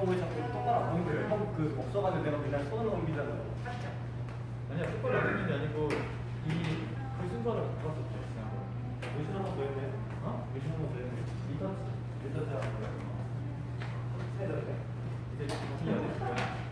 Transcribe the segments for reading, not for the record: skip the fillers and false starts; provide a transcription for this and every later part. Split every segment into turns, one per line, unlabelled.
왜 자꾸 똑바로 안 옮겨요? 형 그 없어가지고 내가 그냥 손을 옮기잖아요.
아니야, 똑바로 안 되는 게 아니고 그 순서를 바꿨었죠.
무슨 한번 더 했네.
어?
무슨 한번 더 했네. 리턴스 하는 거야.
이제 다시 해야 될 거야.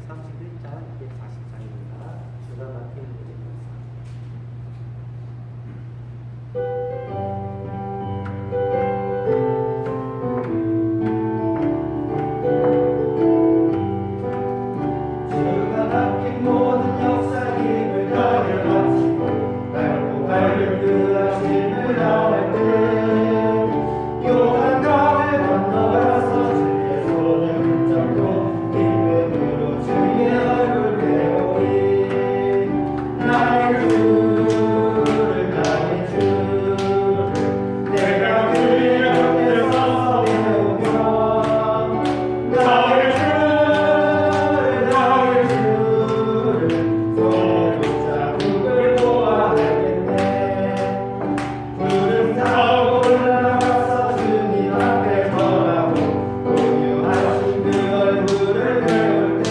231장, 244입니다. 주가 막힌 문제입니다.
주가 맡긴 모든 역사 힘을 다해 바치고 밟고 밟은 그 하심을 나올 때 요단강을 건너가서 주의 손을 붙잡고 기쁨으로 주의 얼굴 배우리 나의 주를 나의 주를 내가 그의 곁에 서서 배우며 나의 주를 나의 주를 손에 붙잡고 보아 알겠네 푸른 산 올라가서 주님 앞에 서라고 공유하신 그 얼굴을 배울 때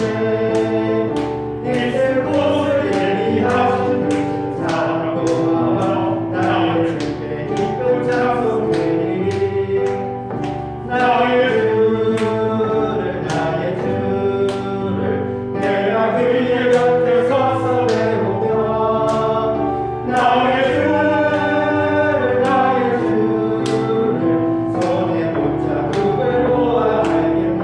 있을 곳을 예비하신 그 사랑 고마워 나의 주께 기쁜 장소 되리 나의 주를 내가 그의 곁에 서서 배우며 나의 주를 손에 붙잡고 보아 알겠네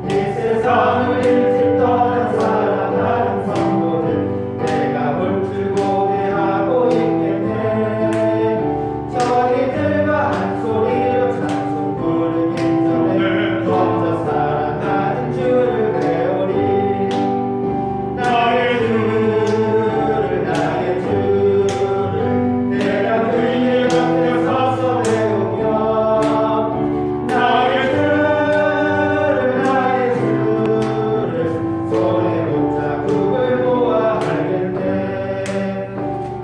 이 세상을 일찍 떠난 사랑하는 성도들 내가 볼줄 고대하고 있겠네 저희들과 한 소리로 찬송 부르기 전에 먼저 사랑하는 주를 배우리 나의 주를 내가 그의 곁에 서서 배우며 나의 주를 손에 붙잡고 보아 알겠네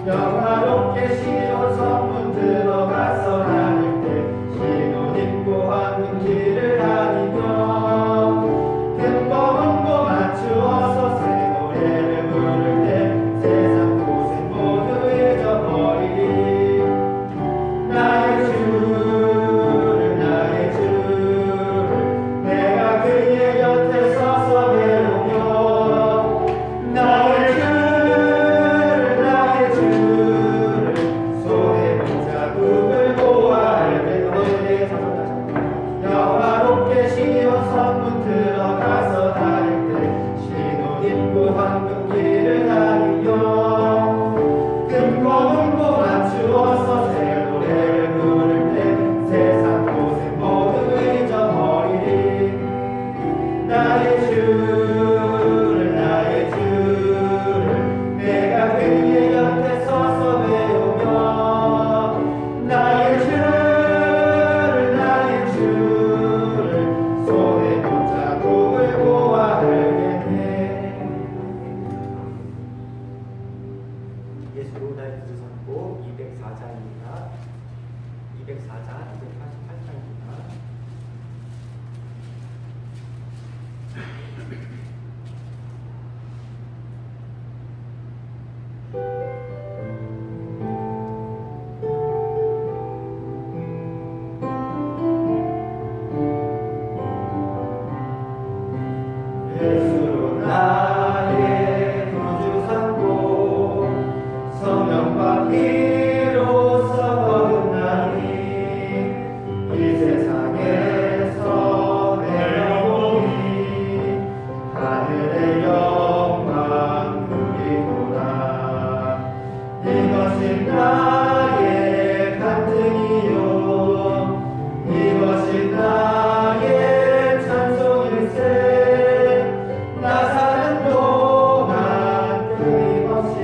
영화롭게 시온 성문 들어가서 다닐 때 신옷 입고 황금 길을 다니며 큰 검은 고 맞추어서 새 노래를 부를 때 세상 고생 모두 잊어버리리 나의 주를 내가 그의 곁에 서서 배우며 나의 주를 손에 붙잡고 보아 알겠네 영화롭게 시온 성문 들어가서 다닐 때 신옷 입고 황금 길을 다니며 큰 검은 고 맞추어서 새 노래를 부를 때 세상 고생 모두 잊어버리리 나의 주를 내가 그의 곁에 서서 배우며 나의 주를 손에 붙잡고 보아 알겠네
예수로 나의 뜻을 삼고 204장입니다. 204장, 288장입니다.
예수로 나의 구주 삼고 성령과 피로써 거듭나니 이 세상에서 내가 보니 하늘의 영광 누리도다 이것이 나의 간증이요 이것이 나의 찬송일세 나 사는 동안 끊임없이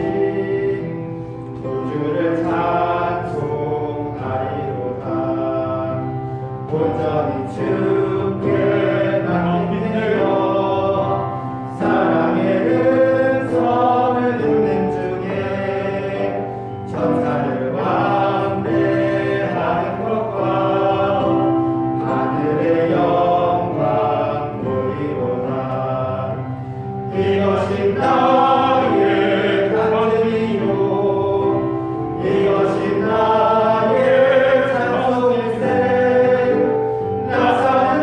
구주를 찬송하리로다 온전히 주께 맡기네요 사랑의 음성을 듣는 중에 천사를 왕래하는 것과 하늘의 영광 보리로다 이것이 나의 간증이요 이것이 나의 찬송일세 나 사는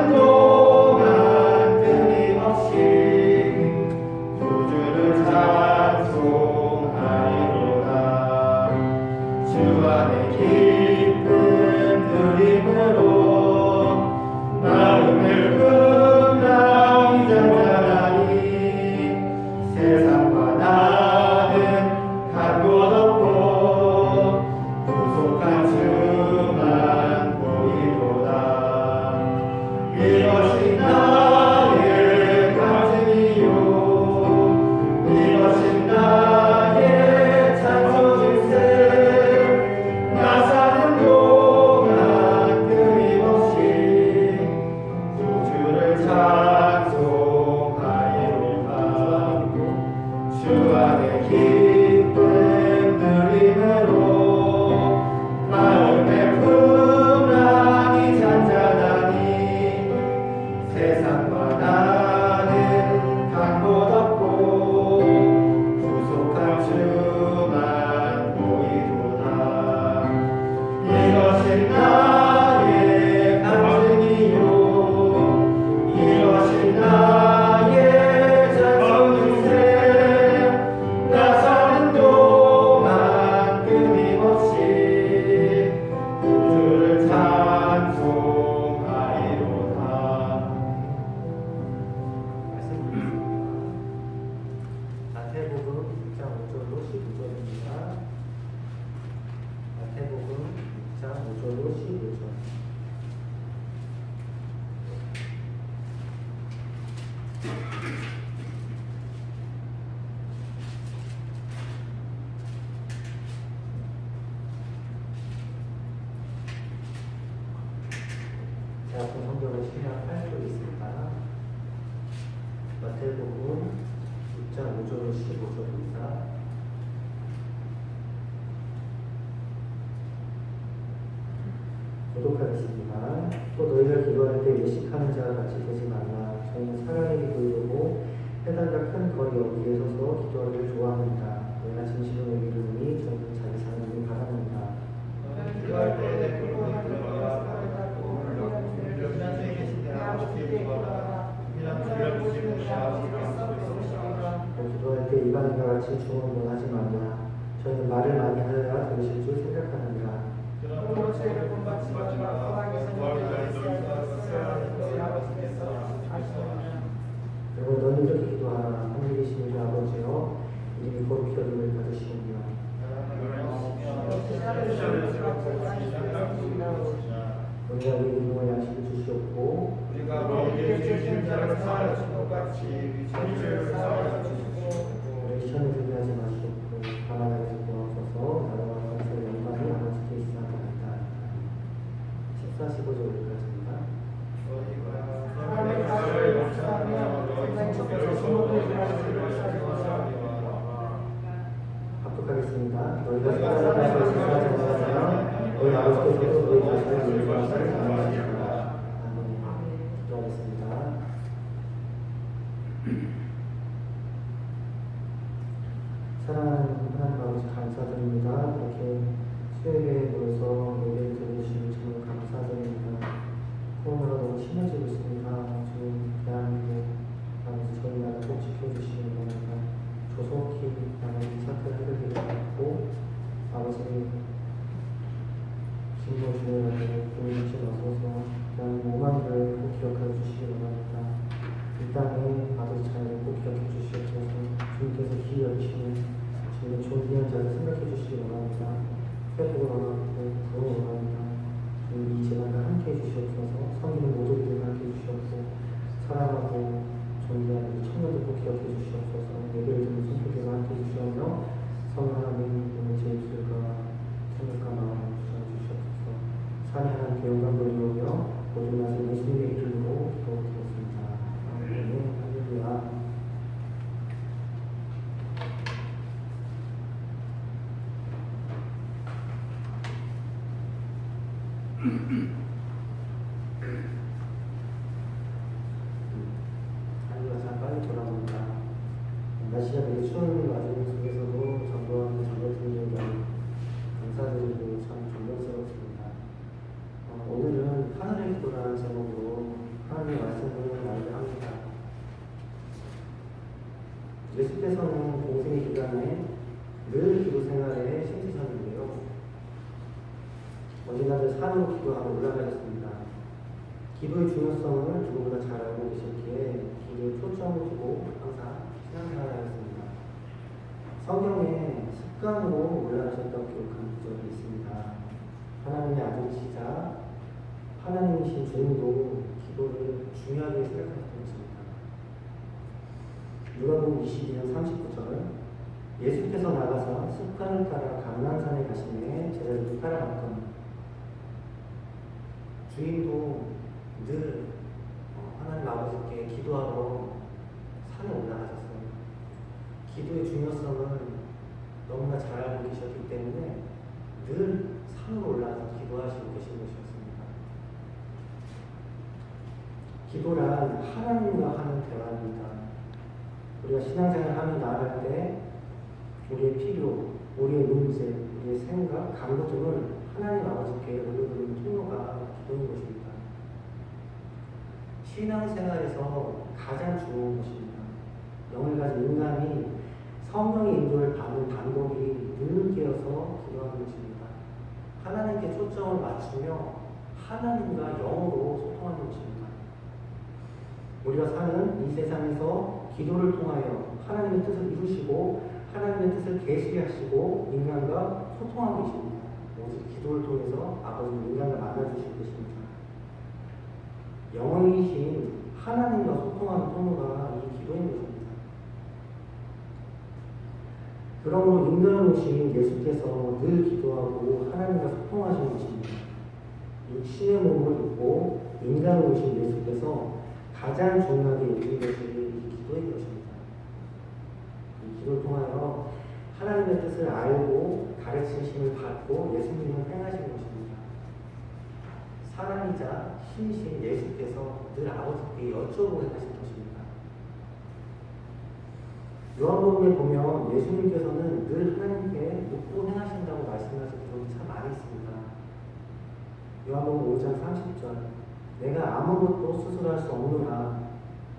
성경을 신약할 수 있습니다. 마태복음 6장 5절 15절입니다. 교독하겠습니다. 또 너희가 기도할 때 외식하는 자와 같이 되지 말라. 저희는 사랑의 기도이고 해달라 큰 거리 어디에 서서 기도하기를 좋아합니다. 내가 진실로 너희를 이르노니 저희는 잘 사는 줄 바랍니다.
기도할 때 내 뿔을 들어가 팔을 닦고 피난처에 계신 내 아버지께 구하라. 이란 주를 보시고 내 아버지께 쓰시리라.
또 기도할 때 이방인과 같이 중언 원하지 말라. 저희는 말을 많이 하여야 들으실 줄 생각하느니라.
그러므로 죄를 본받지 말라. 구할 자의 너희가 써야 하는 내 아버지께서 하시느니라.
그리고 너는 이렇게 기도하라. 하늘에 계신 주 아버지여 이름이 거룩히 여김을 받으시오며 우리가 우리 일용할 양식을 주시옵고
우리가 우리에게 주신 자를 사하여 준 것 같이 우리 죄를 사하여 주시고
우리 시험에 들게 하지 마시옵고 다만 하여서 구하소서. 나라와 권세와 영광이 아버지께 있사옵나이다. 14, 15절 여기까지입니다.
너희가 사람의 가를 용서하며 너희 성도께로서 너희의 죄를 용서하리라.
합독하겠습니다. 너희가 사랑하는 것을 사하지 못하면 너희 아버지께서도 너희 자신을 용서하시지 않으시리라. 아멘. 기도하겠습니다. 사랑하는 하나님 아버지 감사드립니다. 이렇게 수요일에 모여서 예배를 드려주시면 정말 감사드립니다. 코로나가 너무 심해지고 있습니다. 주님 대한민국 아버지 저희 나라 꼭 지켜주시기 바랍니다. 조속히 나라의 사태를 해결되게 하고 아버지 진노 주님한테 보이시 나서서 대한민국 5만들을 꼭 기억하여 주시기 바랍니다. 이 땅에 아버지 자녀를 꼭 기억해 주시옵소서. 주님께서 기회 여기시는 주님의 존귀한 자를 생각해 주시기 바랍니다. 회복을 원합니다. 구원을 원합니다. 주님 이 재단과 함께 해주시옵소서. 섬기는 모두들과 함께 해주시옵소서. 사랑하고 존귀한 우리 청년들 꼭 기억해 주시옵소서. 예배를 드리는 성도들과 함께 해주시오며 성령 하나님 오늘 제 입술과 생각과 마음을 주시옵소서. 산이 하나님께 영광 돌리오며 모든 말씀 예수님의 이름으로 기도드렸습니다. 아멘. 할렐루야. 하루가 참 빨리 돌아옵니다. 날씨가 되게 추운 와중 속에서도 전도하는 전도팀들에게 감사드리고 참 존경스럽습니다. 오늘은 하늘의 기도라는 제목으로 하나님의 말씀을 나누려 합니다. 예수께서는 공생의 기간에 늘 기도 생활에 신지셨는데요. 언제나들 산으로 기도하고 올라가셨습니다. 기도의 중요성을 누구보다 잘 알고 계셨기에 기도에 초점을 두고 항상 신앙생활하였습니다. 성경에 습관으로 올라가셨다고 기록한 구절이 있습니다. 하나님의 아들이시자 하나님이신 주님도 기도를 중요하게 생각하셨던 것입니다. 누가복음 22장 39절 예수께서 나가서 습관을 따라 감람산에 가시매 제자들도 따라갔거니 주인도 늘 하나님 아버지께 기도하러 산에 올라가셨어요. 기도의 중요성을 너무나 잘 알고 계셨기 때문에 늘 산으로 올라가서 기도하시고 계신 것이었습니다. 기도란 하나님과 하는 대화입니다. 우리가 신앙생활하며 나아갈 때 우리의 필요, 우리의 문제, 우리의 생각, 간구 등을 하나님 아버지께 올려드리는 통로가 기도인 것입니다. 신앙생활에서 가장 중요한 것입니다. 영을 가진 인간이 성령의 인도를 받는 방법이 늘 깨어서 기도하는 것입니다. 하나님께 초점을 맞추며 하나님과 영으로 소통하는 것입니다. 우리가 사는 이 세상에서 기도를 통하여 하나님의 뜻을 이루시고 하나님의 뜻을 계시하시고 인간과 소통하고 계십니다. 오직 기도를 통해서 아버지는 인간과 만나주실 것입니다. 영원이신 하나님과 소통하는 통로가 이 기도인 것입니다. 그러므로 인간을 오신 예수께서 늘 기도하고 하나님과 소통하시는 것입니다. 육신의 몸을 입고 인간으로 오신 예수께서 가장 중요하게 여긴 것이 이 기도의 것입니다. 이 기도를 통하여 하나님의 뜻을 알고 가르치심을 받고 예수님을 행하신 것입니다. 사람이자 신이신 예수께서 늘 아버지께 여쭤보고 하신 것입니다. 요한복음에 보면 예수님께서는 늘 하나님께 묻고 행하신다고 말씀하신 부분이 참 많이 있습니다. 요한복음 5장 30절 내가 아무것도 스스로 할 수 없노라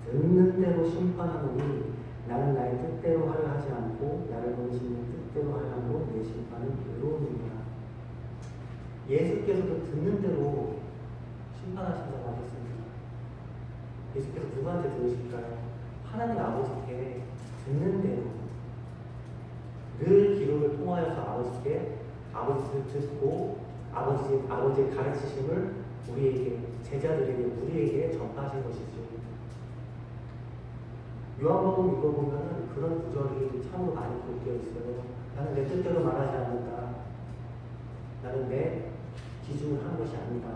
듣는 대로 심판하노니 나는 나의 뜻대로 하려 하지 않고 나를 보내신 뜻대로 하려 함으로 내 심판은 의로우니라. 예수께서도 듣는 대로 심판하신다고 하셨습니다. 예수께서 누구한테 들으실까요? 하나님 아버지께 듣는 대로 늘 기도를 통하여서 아버지께 아버지를 듣고 아버지의 가르치심을 우리에게 제자들에게 우리에게 전파하신 것이죠. 요한복음 읽어보면 그런 구절이 참으로 많이 기록되어 있어요. 나는 내 뜻대로 말하지 않는다. 나는 내 기준을 한 것이 아니다.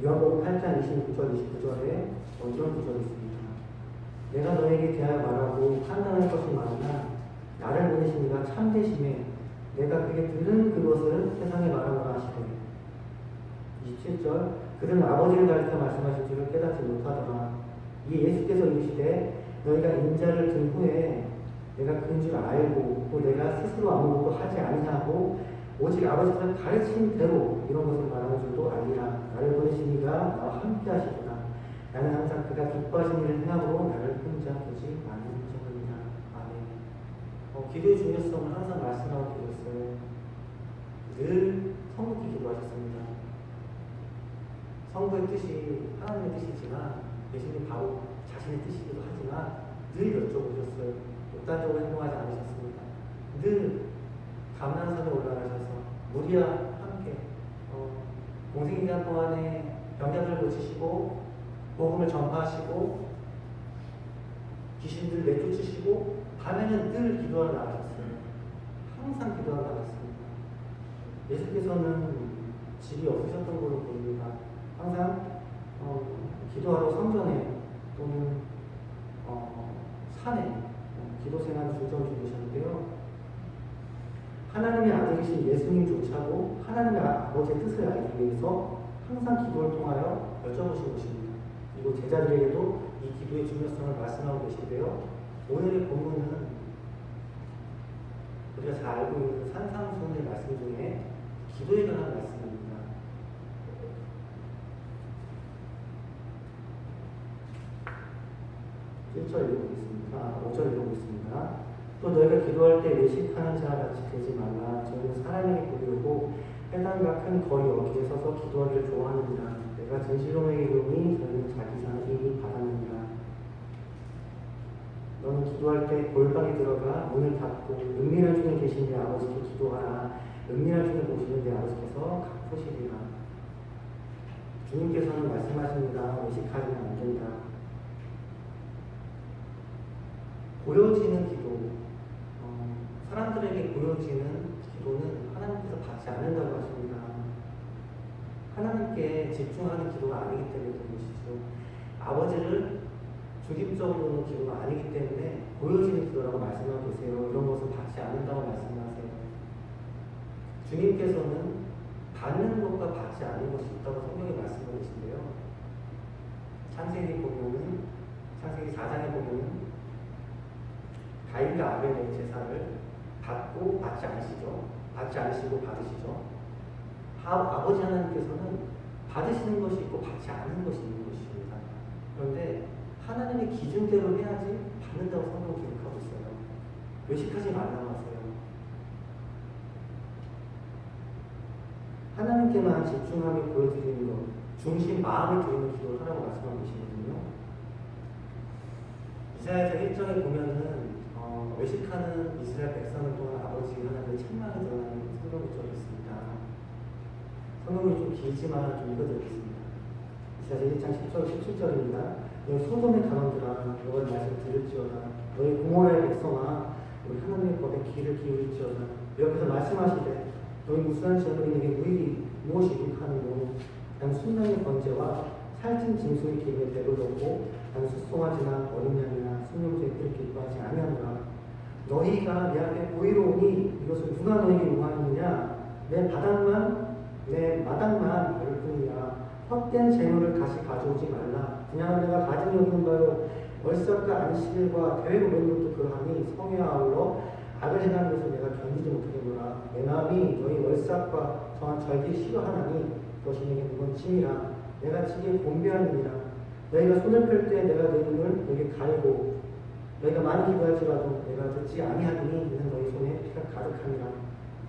요한복음 8장 26절 29절에 이런 구절이 있습니다. 내가 너에게 대하여 말하고 판단할 것이 많으나 나를 보내신 이가 참되심에 내가 그에게 들은 그것을 세상에 말하노라 하시되 27절 그들은 아버지를 가리켜 말씀하신 줄을 깨닫지 못하더라. 이 예수께서 이르시되 너희가 인자를 든 후에 내가 그인 줄 알고 또 내가 스스로 아무것도 하지 아니하고 오직 아버지가 가르친 대로 이런 것을 말하는 줄도 알리라. 나를 보내신 이가 나와 함께 하시구나. 나는 항상 그가 기뻐하신 일을 행함으로 나를 혼자 두지 않는 자입니다. 아멘. 기도의 중요성을 항상 말씀하고 계셨어요. 늘 성국히 기도하셨습니다. 성부의 뜻이 하나님의 뜻이지만 예수님 바로 자신의 뜻이기도 하지만 늘 여쭤보셨어요. 독단적으로 행동하지 않으셨습니다. 늘 감난산에 올라가셔서 무리와 함께 공생기간 동안에 병자들을 고치시고 복음을 전파하시고 귀신들을 내쫓으시고 밤에는 늘 기도하러 나가셨어요. 항상 기도하러 나갔습니다. 예수께서는 집이 없으셨던 걸로 보입니다. 항상 기도하러 성전에 또는 산에 기도 생활을 중점을 두셨는데요. 하나님의 아들이신 예수님조차도 하나님의 아버지의 뜻을 알기 위해서 항상 기도를 통하여 여쭤보신 것입니다. 그리고 제자들에게도 이 기도의 중요성을 말씀하고 계신데요. 오늘의 본문은 우리가 잘 알고 있는 산상수훈의 말씀 중에 기도에 관한 말씀입니다. 1절 읽어보겠습니다. 5절 읽어보겠습니다. 또 너희가 기도할 때 외식하는 자와 같이 되지 말라. 저희는 사람에게 보이고 회당과 큰 거리 어귀에 서서 기도하기를 좋아하느니라. 내가 진실로 너희에게 이르노니 저희는 자기 상을 이미 받았느니라. 너는 기도할 때 골방에 들어가 문을 닫고 은밀한 중에 계신 내 아버지께 기도하라. 은밀한 중에 보시는 내 아버지께서 갚으시리라. 주님께서는 말씀하십니다. 외식하지는 안 된다. 보여지는 기도, 사람들에게 보여지는 기도는 하나님께서 받지 않는다고 하십니다. 하나님께 집중하는 기도가 아니기 때문에 그런 것이죠. 아버지를 중립적으로 기도가 아니기 때문에 보여지는 기도라고 말씀하고 계세요. 이런 것은 받지 않는다고 말씀하세요. 주님께서는 받는 것과 받지 않는 것이 있다고 성경에 말씀하고 계신데요. 창세기 4장에 보면은 가인과 아벨의 제사를 받고 받지 않으시죠. 받지 않으시고 받으시죠. 아버지 하나님께서는 받으시는 것이 있고 받지 않는 것이 있는 것입니다. 그런데 하나님의 기준대로 해야지 받는다고 성경은 기록하고 있어요. 외식하지 말라고 하세요. 하나님께만 집중하며 보여드리는 것, 중심 마음을 드리는 기도를 하라고 말씀하고 계시거든요. 이사야서 1장에 보면은 외식하는 이스라엘 백성을 통한 아버지 하나님의 책망이 드러나는 성경 구절이 있습니다. 성경이 좀 길지만 좀 읽어드리겠습니다. 이사야서 1장 10절, 17절입니다. 너희 소돔의 가난들아 여호와의 말씀 들을지어다. 너희 고모라의 백성아 우리 하나님의 법에 귀를 기울일지어다. 여기서 말씀하시되 너희 무수한 재물이 내게 무익이 무엇이 이룩하느뇨? 단 순명의 번제와 살찐 짐승의 기름에 배불렀고 단 수송아지나 어린 양이나 순명제의 뜰 기뻐하지 아니하노라. 너희가 내 앞에 보이로오니 이것을 누가 너에게 요구하느냐? 내 마당만 볼 뿐이야. 헛된 재물을 다시 가져오지 말라. 그냥 내가 가진 여기는 바요 월삭과 안식일과 대회로 맺는 것도 그러하니 성에 아울러 악을 행하는 것을 내가 견디지 못하겠노라. 내 마음이 너희 월삭과 정한 절기를 싫어하나니 그것이 내게 무거운 짐이라. 내가 지게 공배하느니라. 너희가 손을 펼 때 내가 내 눈을 너에게 가리고 너희가 많이 기도할지라도 내가 듣지 아니하니 이는 너희 손에 피가 가득하니라.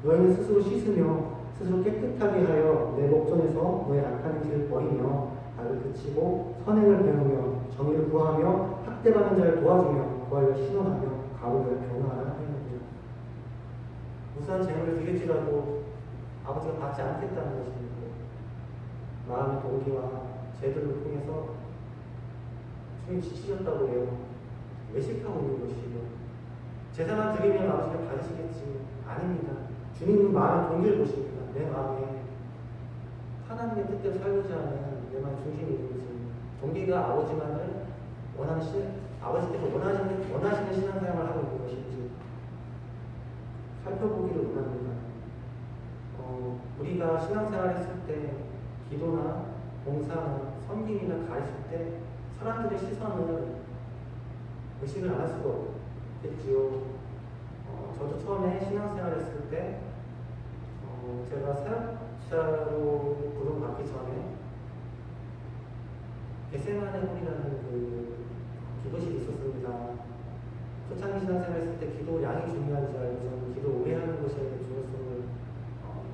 너희는 스스로 씻으며 스스로 깨끗하게 하여 내 목전에서 너의 악한 길을 버리며 악을 그치고 선행을 배우며 정의를 구하며 학대받는 자를 도와주며 구하여 신원하며 가로를 변화하라 하였느니라. 우선 재물을 드릴지라도 아버지가 받지 않겠다는 것입니다. 마음의 동기와 제도를 통해서 주님 지치셨다고 해요. 외식하고 있는 것이고 제사만 드리면 아버지가 받으시겠지. 아닙니다. 주님은 마음의 동기를 보십니다. 내 마음에 하나님의 뜻대로 살고자 하는 내 마음 중심이 있는지, 동기가 아버지만을 아버지께서 원하시는 신앙생활을 하고 있는 것인지 살펴보기를 원합니다. 우리가 신앙생활 했을 때 기도나 봉사나 섬김이나 가르칠 때 사람들의 시선을 의식을 안 할 수가 없겠지요. 저도 처음에 신앙생활 했을 때 제가 사역자로 부름받기 전에 겟세마네 홀이라는 그 기도실이 있었습니다. 초창기 신앙생활 했을 때 기도 양이 중요한 줄 알고 저는 기도 오래 하는 것에 중요성을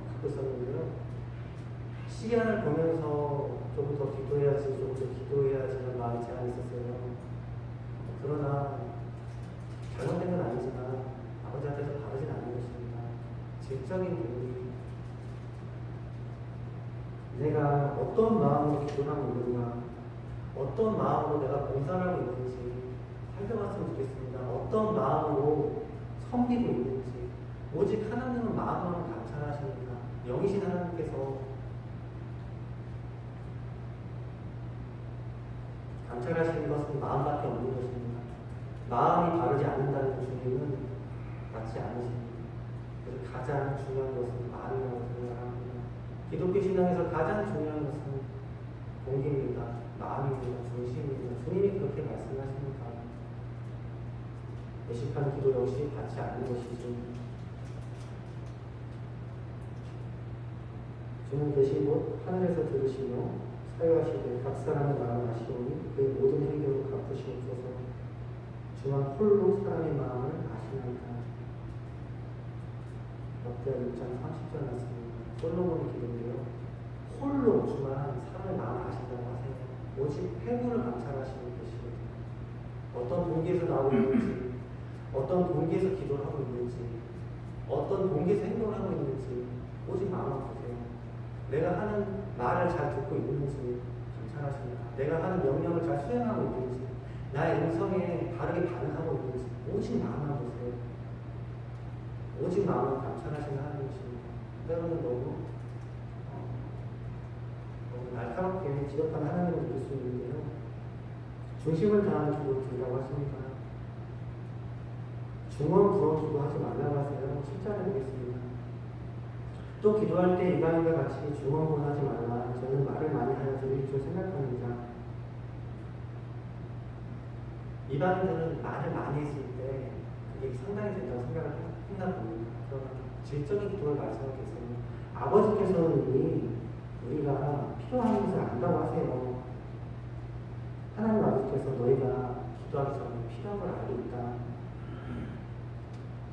갖고 있었는데요. 시간을 보면서 조금 더 기도해야지, 조금 더 기도해야지는 마음이 제한이 있었어요. 그러나 잘못된 건 아니지만 아버지 앞에서 바르진 않는 것입니다. 질적인 부분이 내가 어떤 마음으로 기도를 하고 있는가, 어떤 마음으로 내가 봉사를 하고 있는지 살펴봤으면 좋겠습니다. 어떤 마음으로 섬기고 있는지. 오직 하나님은 마음만 감찰하십니다. 영이신 하나님께서 감찰하시는 것은 마음밖에 없는 것입니다. 마음이 바르지 않는다는 주님은 맞지 않으십니다. 그래서 가장 중요한 것은 마음이라고 생각합니다. 기독교 신앙에서 가장 중요한 것은 동기입니다. 마음입니다. 중심입니다. 주님이 그렇게 말씀하십니다. 외식하는 기도 역시 받지 않는 것이죠. 주는 계신 곳 하늘에서 들으시며 사유하시되 각 사람의 마음을 아시오니 그의 모든 행동을 갚으시옵소서. 주만 홀로 사람의 마음을 아시나이다. 역대하 6장 30절 말씀입니다. 솔로몬의 기도인데요. 홀로 주만 사람의 마음을 아신다고 하세요. 오직 회부를 감찰하시는 것이거든요. 어떤 동기에서 나오고 있는지, 어떤 동기에서 기도를 하고 있는지, 어떤 동기에서 행동을 하고 있는지 오직 마음을 보세요. 내가 하는 말을 잘 듣고 있는지 감찰하십니다. 내가 하는 명령을 잘 수행하고 있는지, 나의 음성에 바르게 반응하고 있는지 오직 마음만 보세요. 오직 마음을 감찰하시는 하나님이십니다. 때로는 너무 날카롭게 지적한 하나님을 느낄 수 있는데요. 중심을 다하는 기도를 드리라고 하십니다. 중언부언 기도하지 말라고 하세요. 10절에 보겠습니다. 또 기도할 때 이방인과 같이 중언부언하지 말라. 저는 말을 많이 하여 들을 줄 생각합니다. 이방인들은 말을 많이 했을 때 그게 상당히 된다고 생각을 했나 봅니다. 그러나 질적인 기도를 말씀하고 계세요. 아버지께서는 이미 우리가 필요한 것을 안다고 하세요. 하나님 아버지께서 너희가 기도하기 전에 필요한 걸 알고 있다.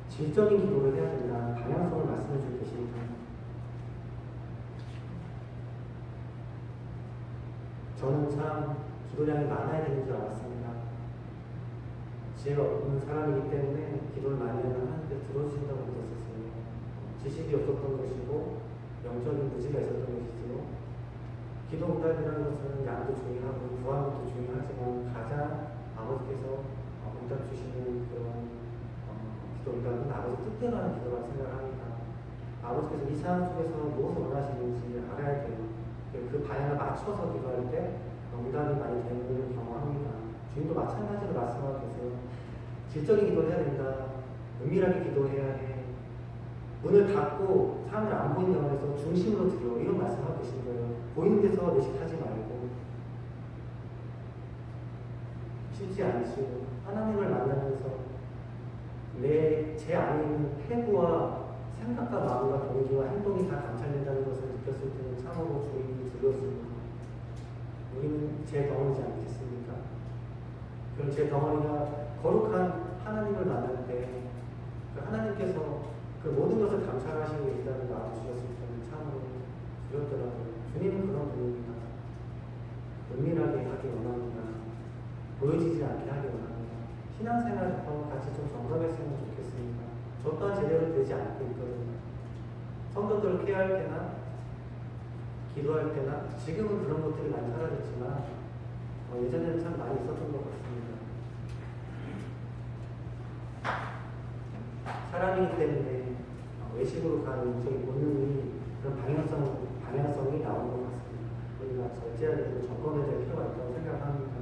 질적인 기도를 해야 된다. 방향성을 말씀해 주고 계십니다. 저는 참 기도량이 많아야 되는 줄 알았습니다. 지혜가 없는 사람이기 때문에 기도를 많이 하면 하나님께서 들어주신다고 믿었었어요. 지식이 없었던 것이고 영적인 무지가 있었던 것이지요. 기도 응답이라는 것은 양도 중요하고 구하는 것도 중요하지만 가장 아버지께서 응답 주시는 그런 기도 응답은 아버지 뜻대로 하는 기도라고 생각합니다. 아버지께서 이 상황 속에서 무엇을 원하시는지 알아야 돼요. 그 방향을 맞춰서 기도할 때 응답이 많이 되는 걸 경험합니다. 주님도 마찬가지로 말씀하고 계세요. 질적인 기도를 해야 된다. 은밀하게 기도해야 해. 문을 닫고 사람들 안 보이는 영역에서 중심으로 드려. 이런 말씀하고 계신 거예요. 보이는 데서 내식하지 말고. 쉽지 않지. 하나님을 만나면서 제 안에 있는 태도와 생각과 마음과 동기와 행동이 다 감찰된다는 것을 느꼈을 때는 참으로 주님이 두려웠습니다. 우리는 제 덩어리지 않겠습니까? 그럼 제 덩어리가 거룩한 하나님을 만날 때 하나님께서 그 모든 것을 감찰하시고 계시다는 걸 알아주셨을 때는 참으로 두렵더라고요. 주님은 그런 분입니다. 은밀하게 하기 원합니다. 보여지지 않게 하기 원합니다. 신앙생활부터 같이 좀 점검했으면 좋겠습니다. 저 또한 제대로 되지 않고 있거든요. 성도들 케어할 때나 기도할 때나 지금은 그런 것들이 많이 사라졌지만 예전에는 참 많이 있었던 것 같습니다. 사람이기 때문에 외식으로 가는 인생의 본능이 그런 방향성이 나오는 것 같습니다. 우리가 절제해야 되고 점검해야 될 필요가 있다고 생각합니다.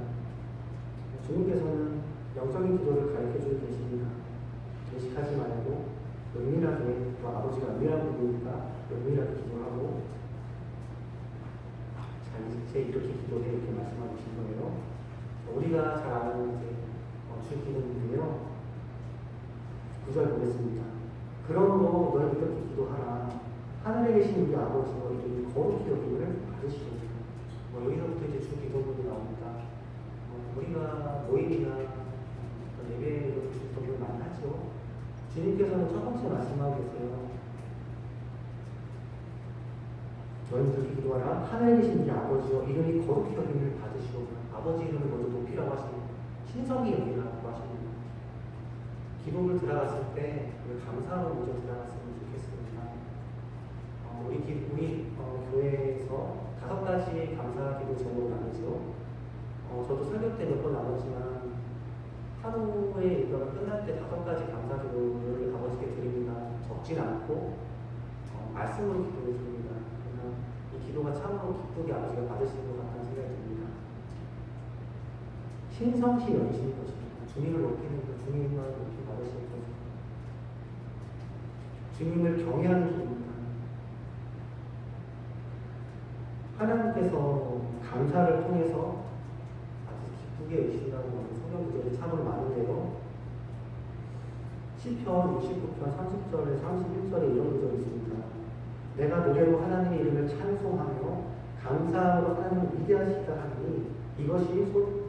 주님께서는 영적인 기도를 가르쳐주고 계십니다. 외식하지 말고 은밀하게, 또 아버지가 은밀한 분이니까 은밀하게 기도하고 자 이제 이렇게 기도해 이렇게 말씀하고 계신 거예요. 우리가 잘 아는 이제 주기도인데요. 9절 보겠습니다. 그러므로 너희 이렇게 기도하라. 하늘에 계신 우리 아버지 너희들이 거룩히 여김을 받으시옵니다. 여기서부터 이제 주기도문이 나옵니다. 우리가 모임이나 예배를 주기도문을 많이 하죠. 주님께서는 첫 번째 말씀하고 계세요. 너희들이 기도하라. 하늘에 계신 우리 아버지여 이름이 거룩히 여김을 받으시옵니다. 아버지 이름을 먼저 높이라고 하십니다. 신성히 여기라고 하십니다. 기도를 들어갔을 때 감사로 먼저 들어갔으면 좋겠습니다. 우리 교회에서 5가지 감사 기도 제목을 나누죠. 저도 설교 때 몇 번 나눴지만 하루의 일과가 끝날 때 5가지 감사 기도를 아버지께 드립니다. 적진 않고 말씀으로 기도해 줍니다. 그러나 이 기도가 참으로 기쁘게 아버지가 받으시는 것 같다는 생각이 듭니다. 신성시 연신인 것입니다. 주님을 높이는 것, 주님을 높이 받으시는 것입니다. 주님을 경외하는 기도입니다. 하나님께서 감사를 통해서 아주 기쁘게 여기신다고 하는 성경 구절이 참으로 많은데요. 시편 69편 30절에 31절에 이런 구절이 있습니다. 내가 노래로 하나님의 이름을 찬송하며 감사로 하나님을 위대하시다 하니 이것이 곧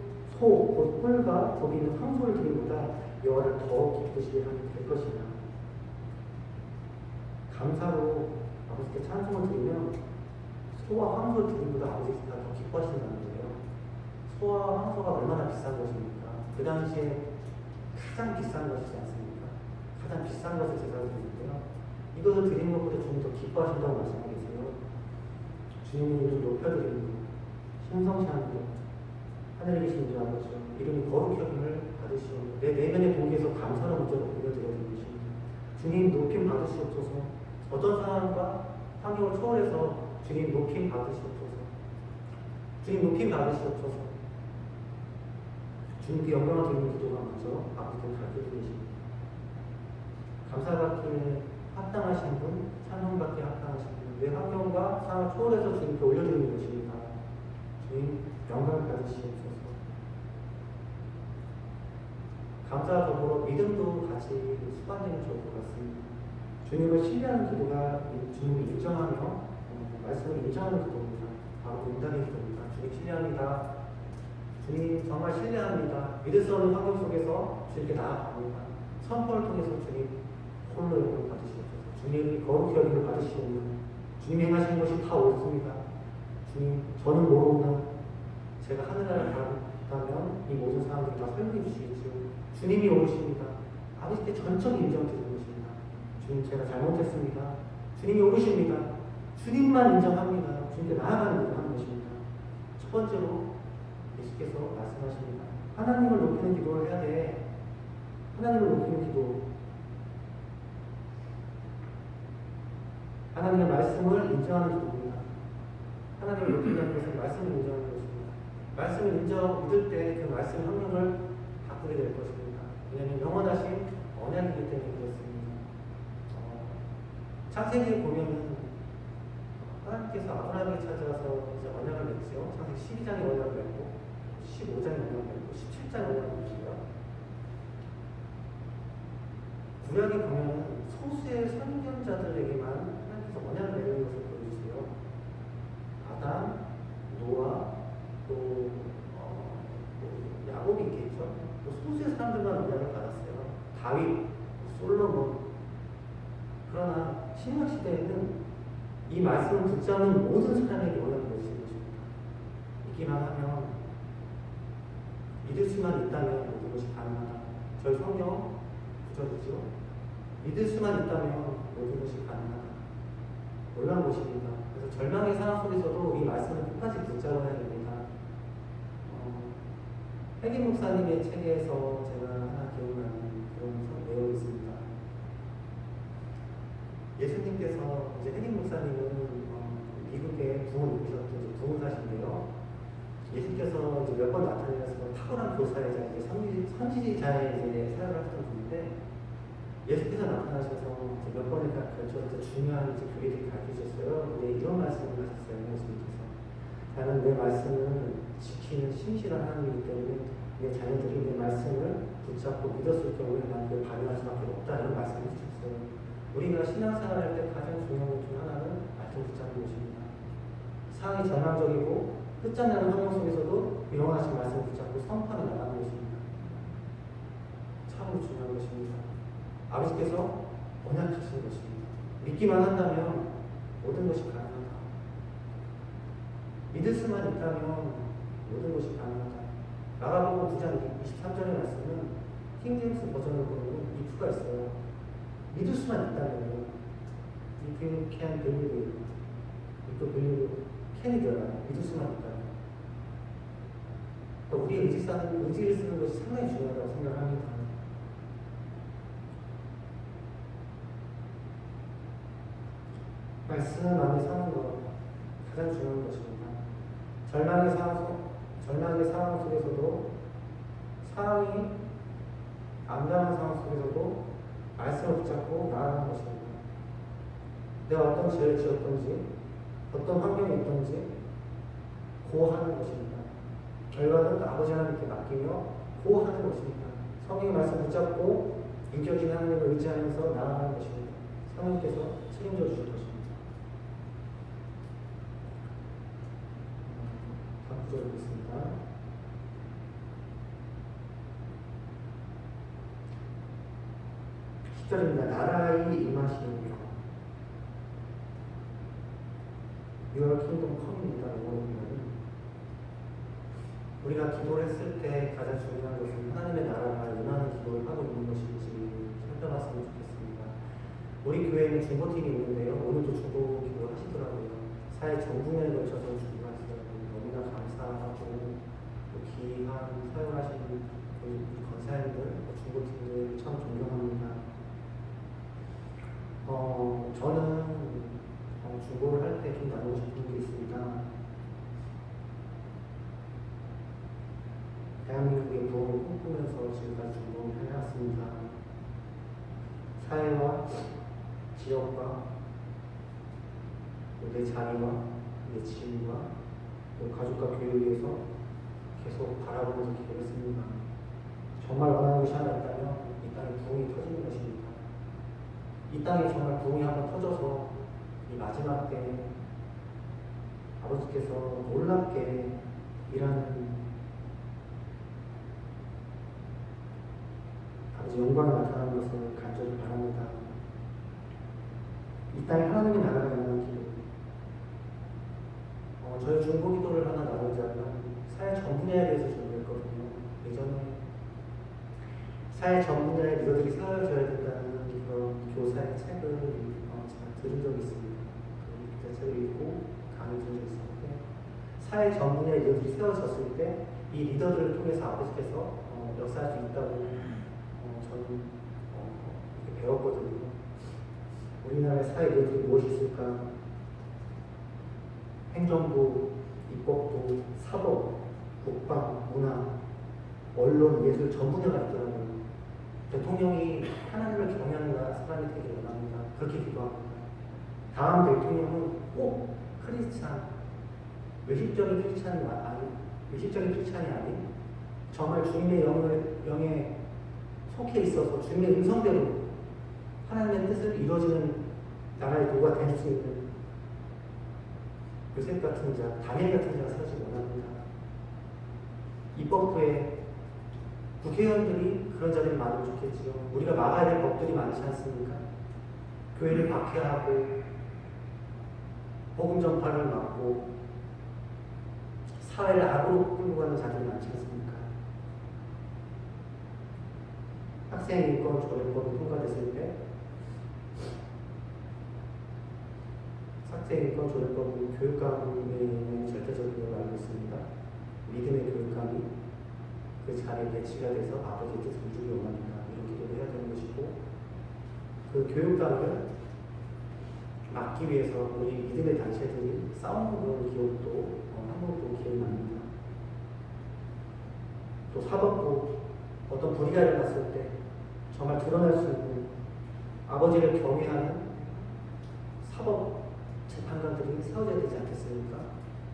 뿔과 거기 있는 황소를 드리보다 여호와를 더 기쁘시게 하면 될 것이다. 감사로 아버지께 찬송을 드리면 소와 황소를 드리보다 아버지가 더 기뻐하신다는 거예요. 소와 황소가 얼마나 비싼 것입니까? 그 당시에 가장 비싼 것이지 않습니까? 가장 비싼 것을 제가 드리는데요. 이것을 드리는 것보다 주님이 더 기뻐하신다고 말씀하고 계세요. 주님의 이름을 높여드리는 것, 신성시하는 것, 하늘에 계신 우리 아버지요 이름이 거룩히 여김을 받으시옵니다. 내 내면의 동기에서 감사로 먼저 올려드려야 되는 것입니다. 주님 높임 받으시옵소서. 어떤 상황과 환경을 초월해서 주님 높임 받으시옵소서. 주님 높임 받으시옵소서. 주님께 영광을 드리는 기도가 먼저 아버지께 가르쳐주고 계십니다. 감사받기에 합당하신 분, 찬송받기에 합당하신 분, 내 환경과 상황을 초월해서 주님께 올려드리는 것입니다. 주님 영광을 받으시옵소서. 감사와 더불어 믿음도 같이 습관되면 좋을 것 같습니다. 주님을 신뢰하는 기도가 주님을 인정하며 말씀을 인정하는 기도입니다. 바로 응답의 기도입니다. 주님 신뢰합니다. 주님 정말 신뢰합니다. 믿을 수 없는 환경 속에서 주님께 나아갑니다. 선포를 통해서 주님 홀로 영광을 받으시옵소서. 주님이 거룩히 여김을 받으시옵니다. 주님이 행하시는 것이 다 옳습니다. 주님 저는 모르나 제가 하늘나라를 가다면 이 모든 사람들이 다 설명해 주시겠지요. 주님이 오르십니다. 아버지께 전적인 인정드리는 것입니다. 주님 제가 잘못했습니다. 주님이 오르십니다. 주님만 인정합니다. 주님께 나아가는 일을 하는 것입니다. 첫 번째로 예수께서 말씀하십니다. 하나님을 높이는 기도를 해야 돼. 하나님을 높이는 기도. 하나님의 말씀을 인정하는 기도입니다. 하나님을 믿는다는 것은 말씀을 인정하는 것입니다. 말씀을 믿을 때 그 말씀 환경을 바꾸게 될 것입니다. 왜냐하면 영원하신 언약이기 때문에 그렇습니다. 창세기를 보면은 하나님께서 아브라함에게 찾아서 이제 언약을 맺죠. 창세기 12장에 언약을 맺고 15장에 언약을 맺고 17장에 언약을 맺고요. 구약에 보면 소수의 선견자들에게만 하나님께서 언약을 맺는 것을 보여주세요. 아담, 노아, 또 야곱이 있겠죠. 또 소수의 사람들만 언약을 받았어요. 다윗, 솔로몬. 그러나 신약 시대에는 이 말씀을 붙잡는 모든 사람에게 언약을 맺는 것입니다. 믿기만 하면, 믿을 수만 있다면 모든 것이 가능하다. 저희 성경 구절이죠. 믿을 수만 있다면 모든 것이 가능하다. 놀라운 것입니다. 그래서 절망의 상황 속에서도 이 말씀을 끝까지 붙잡아야 됩니다. 혜림 목사님의 책에서 제가 하나 기억나는 그런 내용이 있습니다. 예수님께서 이제 혜림 목사님은 미국에 부흥을 입으셨던 부흥사신데요. 예수님께서 이제 몇 번 나타나셔서 탁월한 교사이자 이제 선지자의 이제 사역을 하셨던 분인데, 예수께서 나타나셔서 몇 번에 걸쳐서 중요한 이제 교리를 가르치셨어요. 근데 이런 말씀을 하셨어요. 예수님께서 나는 내 말씀을 지키는 신실한 하나님이기 때문에 내 자녀들이 내 말씀을 붙잡고 믿었을 경우에 난 그걸 발휘할 수밖에 없다. 이런 말씀을 해주셨어요. 우리가 신앙생활할 때 가장 중요한 것 중 하나는 말씀 붙잡는 것입니다. 상황이 전환적이고 끝장나는 환경 속에서도 영원하신 말씀을 붙잡고 선포하며 나가는 것입니다. 참으로 중요한 것입니다. 아버지께서 언약하시는 것입니다. 믿기만 한다면 모든 것이 가능하다. 믿을 수만 있다면 모든 것이 가능하다. 마가복음 9장 23절의 말씀은 킹제임스 버전으로 보면 if가 있어요. 믿을 수만 있다면 if you can believe, if you believe can이더라. 믿을 수만 있다면. 우리의 의지를 쓰는 것이 상당히 중요하다고 생각합니다. 말씀 안에 사는 것 가장 중요한 것입니다. 절망의 상황 속에서도, 상황이 암담한 상황 속에서도 말씀을 붙잡고 나아가는 것입니다. 내가 어떤 죄를 지었던지, 어떤 환경이 있던지 고하는 것입니다. 결과는 아버지 하나님께 맡기며 고하는 것입니다. 성경의 말씀 붙잡고 인격인 하나님을 의지하면서 나아가는 것입니다. 성령께서 책임져 주실 것입니다. 다음 구절 보겠습니다. 10절입니다. 나라의 임하시는 Your kingdom come입니다. 우리가 기도를 했을 때 가장 중요한 것은 하나님의 나라가 임하는 기도를 하고 있는 것인지 살펴봤으면 좋겠습니다. 우리 교회에는 중보팀이 있는데요. 오늘도 중보 기도를 하시더라고요. 사회 전 분야에 걸쳐서 중보하시더라고요. 너무나 감사하고 또 귀한 사역을 하시는 우리 권사님들, 중보팀들 참 존경합니다. 저는 중보를 할 때 좀 나누고 싶은 게 있습니다. 대한민국의 부흥을 꿈꾸면서 지금까지 중보를 해왔습니다. 사회와 지역과 내 자리와 내 지인과 또 가족과 교회를 위해서 계속 바라보면서 기도했습니다. 정말 원하는 것이 하나 있다면 이 땅에 부흥이 터지는 것입니다. 이 땅에 정말 부흥이 한번 터져서 이 마지막 때 아버지께서 놀랍게 일하는 아버지 영광이 나타나는 것을 간절히 바랍니다. 이 땅에 하나님의 나라가 있는 기도. 저희 중보 기도를 하나 나누자면 사회 전 분야에 대해서 준비했거든요. 예전에 사회 전 분야에 리더들이 세워져야 된다는 그런 교사의 책을 제가 들은 적이 있습니다. 그 책을 읽고 강의 들은 적이 있었는데, 사회 전 분야에 리더들이 세워졌을 때 이 리더들을 통해서 아버지께서 역사할 수 있다고 저는 이렇게 배웠거든요. 우리나라의 사회 모델이 무엇이 있을까? 행정부, 입법부, 사법, 국방, 문화, 언론, 예술 전 분야가 있더라고요. 대통령이 하나님을 경외하는 사람이 되길 원합니다. 그렇게 기도합니다. 다음 대통령은 꼭 크리스찬, 외식적인 크리스찬이 아닌 정말 주님의 영에 속해 있어서 주님의 음성대로 하나님의 뜻을 이루어지는 나라의 도가 될 수 있는 요셉 같은 자, 다니엘 같은 자가 세워지기 원합니다. 입법부에 국회의원들이 그런 자들이 많으면 좋겠지요. 우리가 막아야 될 법들이 많지 않습니까? 교회를 박해하고 복음 전파를 막고 사회를 악으로 끌고 가는 자들이 많지 않습니까? 학생 인권 조례법이 통과됐을 때 학생 인권 조례법은 교육감의 절대적인 걸 알고 있습니다. 믿음의 교육감이 그 자리에 배치가 돼서 아버지의 뜻을 이루기 원합니다. 이런 기도를 해야 되는 것이고, 그 교육감을 막기 위해서 우리 믿음의 단체들이 싸우는 그런 기억도 한국도 기억이 납니다. 또 사법부 어떤 불의가 일어났을 때 정말 드러날 수 있는 아버지를 경외하는 사법 재판관들이 세워져야 되지 않겠습니까?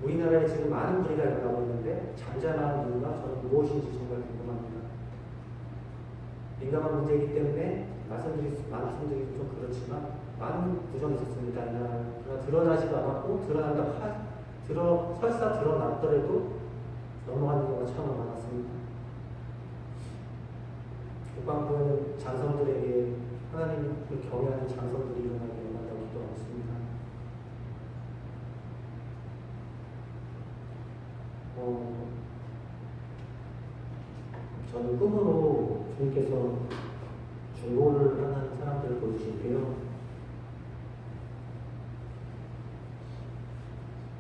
우리나라에 지금 많은 불의가 일어나고 있는데 잠잠한 이유가 저는 무엇인지 정말 궁금합니다. 민감한 문제이기 때문에 말씀드리기 좀 그렇지만 많은 부정이 있었습니다. 그러나 드러나지도 않았고 설사 드러났더라도 넘어가는 경우가 참 많았습니다. 국방부는 장성들에게 하나님을 경외하는 장성들이 일어나기 원한다고 기도하고 있습니다. 저는 꿈으로 주님께서 중보를 하는 사람들을 보여주시고요.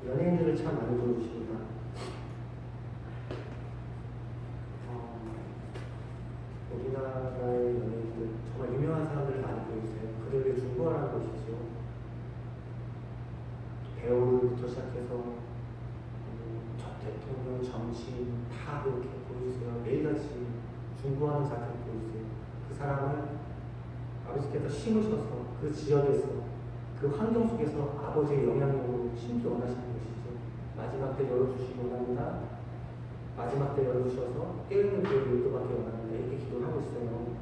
연예인들을 참 많이 보여주십니다. 우리나라의 연예인들 정말 유명한 사람들을 많이 보여주세요. 그들을 위해 중보하라는 것이죠. 배우부터 시작해서 대통령, 정치인 다 그렇게 보여주세요. 매일같이 중보하는 자세를 보여주세요. 그 사람을 아버지께서 심으셔서 그 지역에서 그 환경 속에서 아버지의 영향력으로 심기 원하시는 것이죠. 마지막 때 열어주시기 원합니다. 마지막 때 열어주셔서 깨우는 교회를 인도받기 원합니다. 이렇게 기도를 하고 있어요.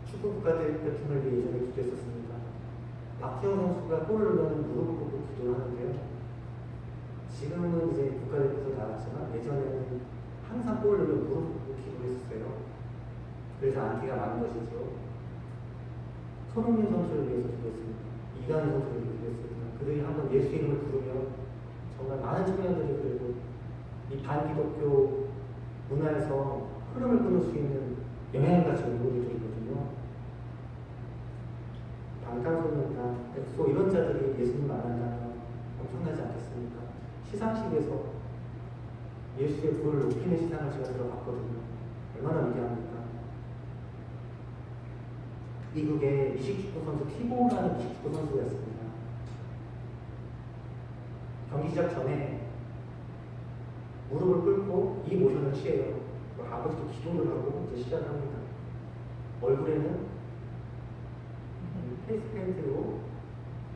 축구 국가대표팀을 위해 예전에 기도했었습니다. 박지원 선수가 골을 넣으면 무릎을 꿇고 기도를 하는데요. 지금은 이제 국가대표에서 나왔지만 예전에는 항상 골을 넣으면 무릎을 꿇고 기도했었어요. 그래서 안티가 많은 것이죠. 손흥민 선수를 위해서 기도했습니다. 이강인 선수를 위해서 기도했습니다. 그들이 한번 예수 이름을 부르면 정말 많은 청년들이 그래도 이 반기독교 문화에서 흐름을 끊을 수 있는 영향을 가진 인물들이거든요. 방탄소년단, 엑소 이런 자들이 예수님 만난다면 엄청나지 않겠습니까? 시상식에서 예수의 부를 높이는 시상을 제가 들어봤거든요. 얼마나 위대합니까? 미국의 미식축구 선수 티보라는 미식축구 선수가 있습니다. 경기 시작 전에 무릎을 꿇고 이 모션을 취해요. 아버지도 기도를 하고 이제 시작을 합니다. 얼굴에는 페이스페인트로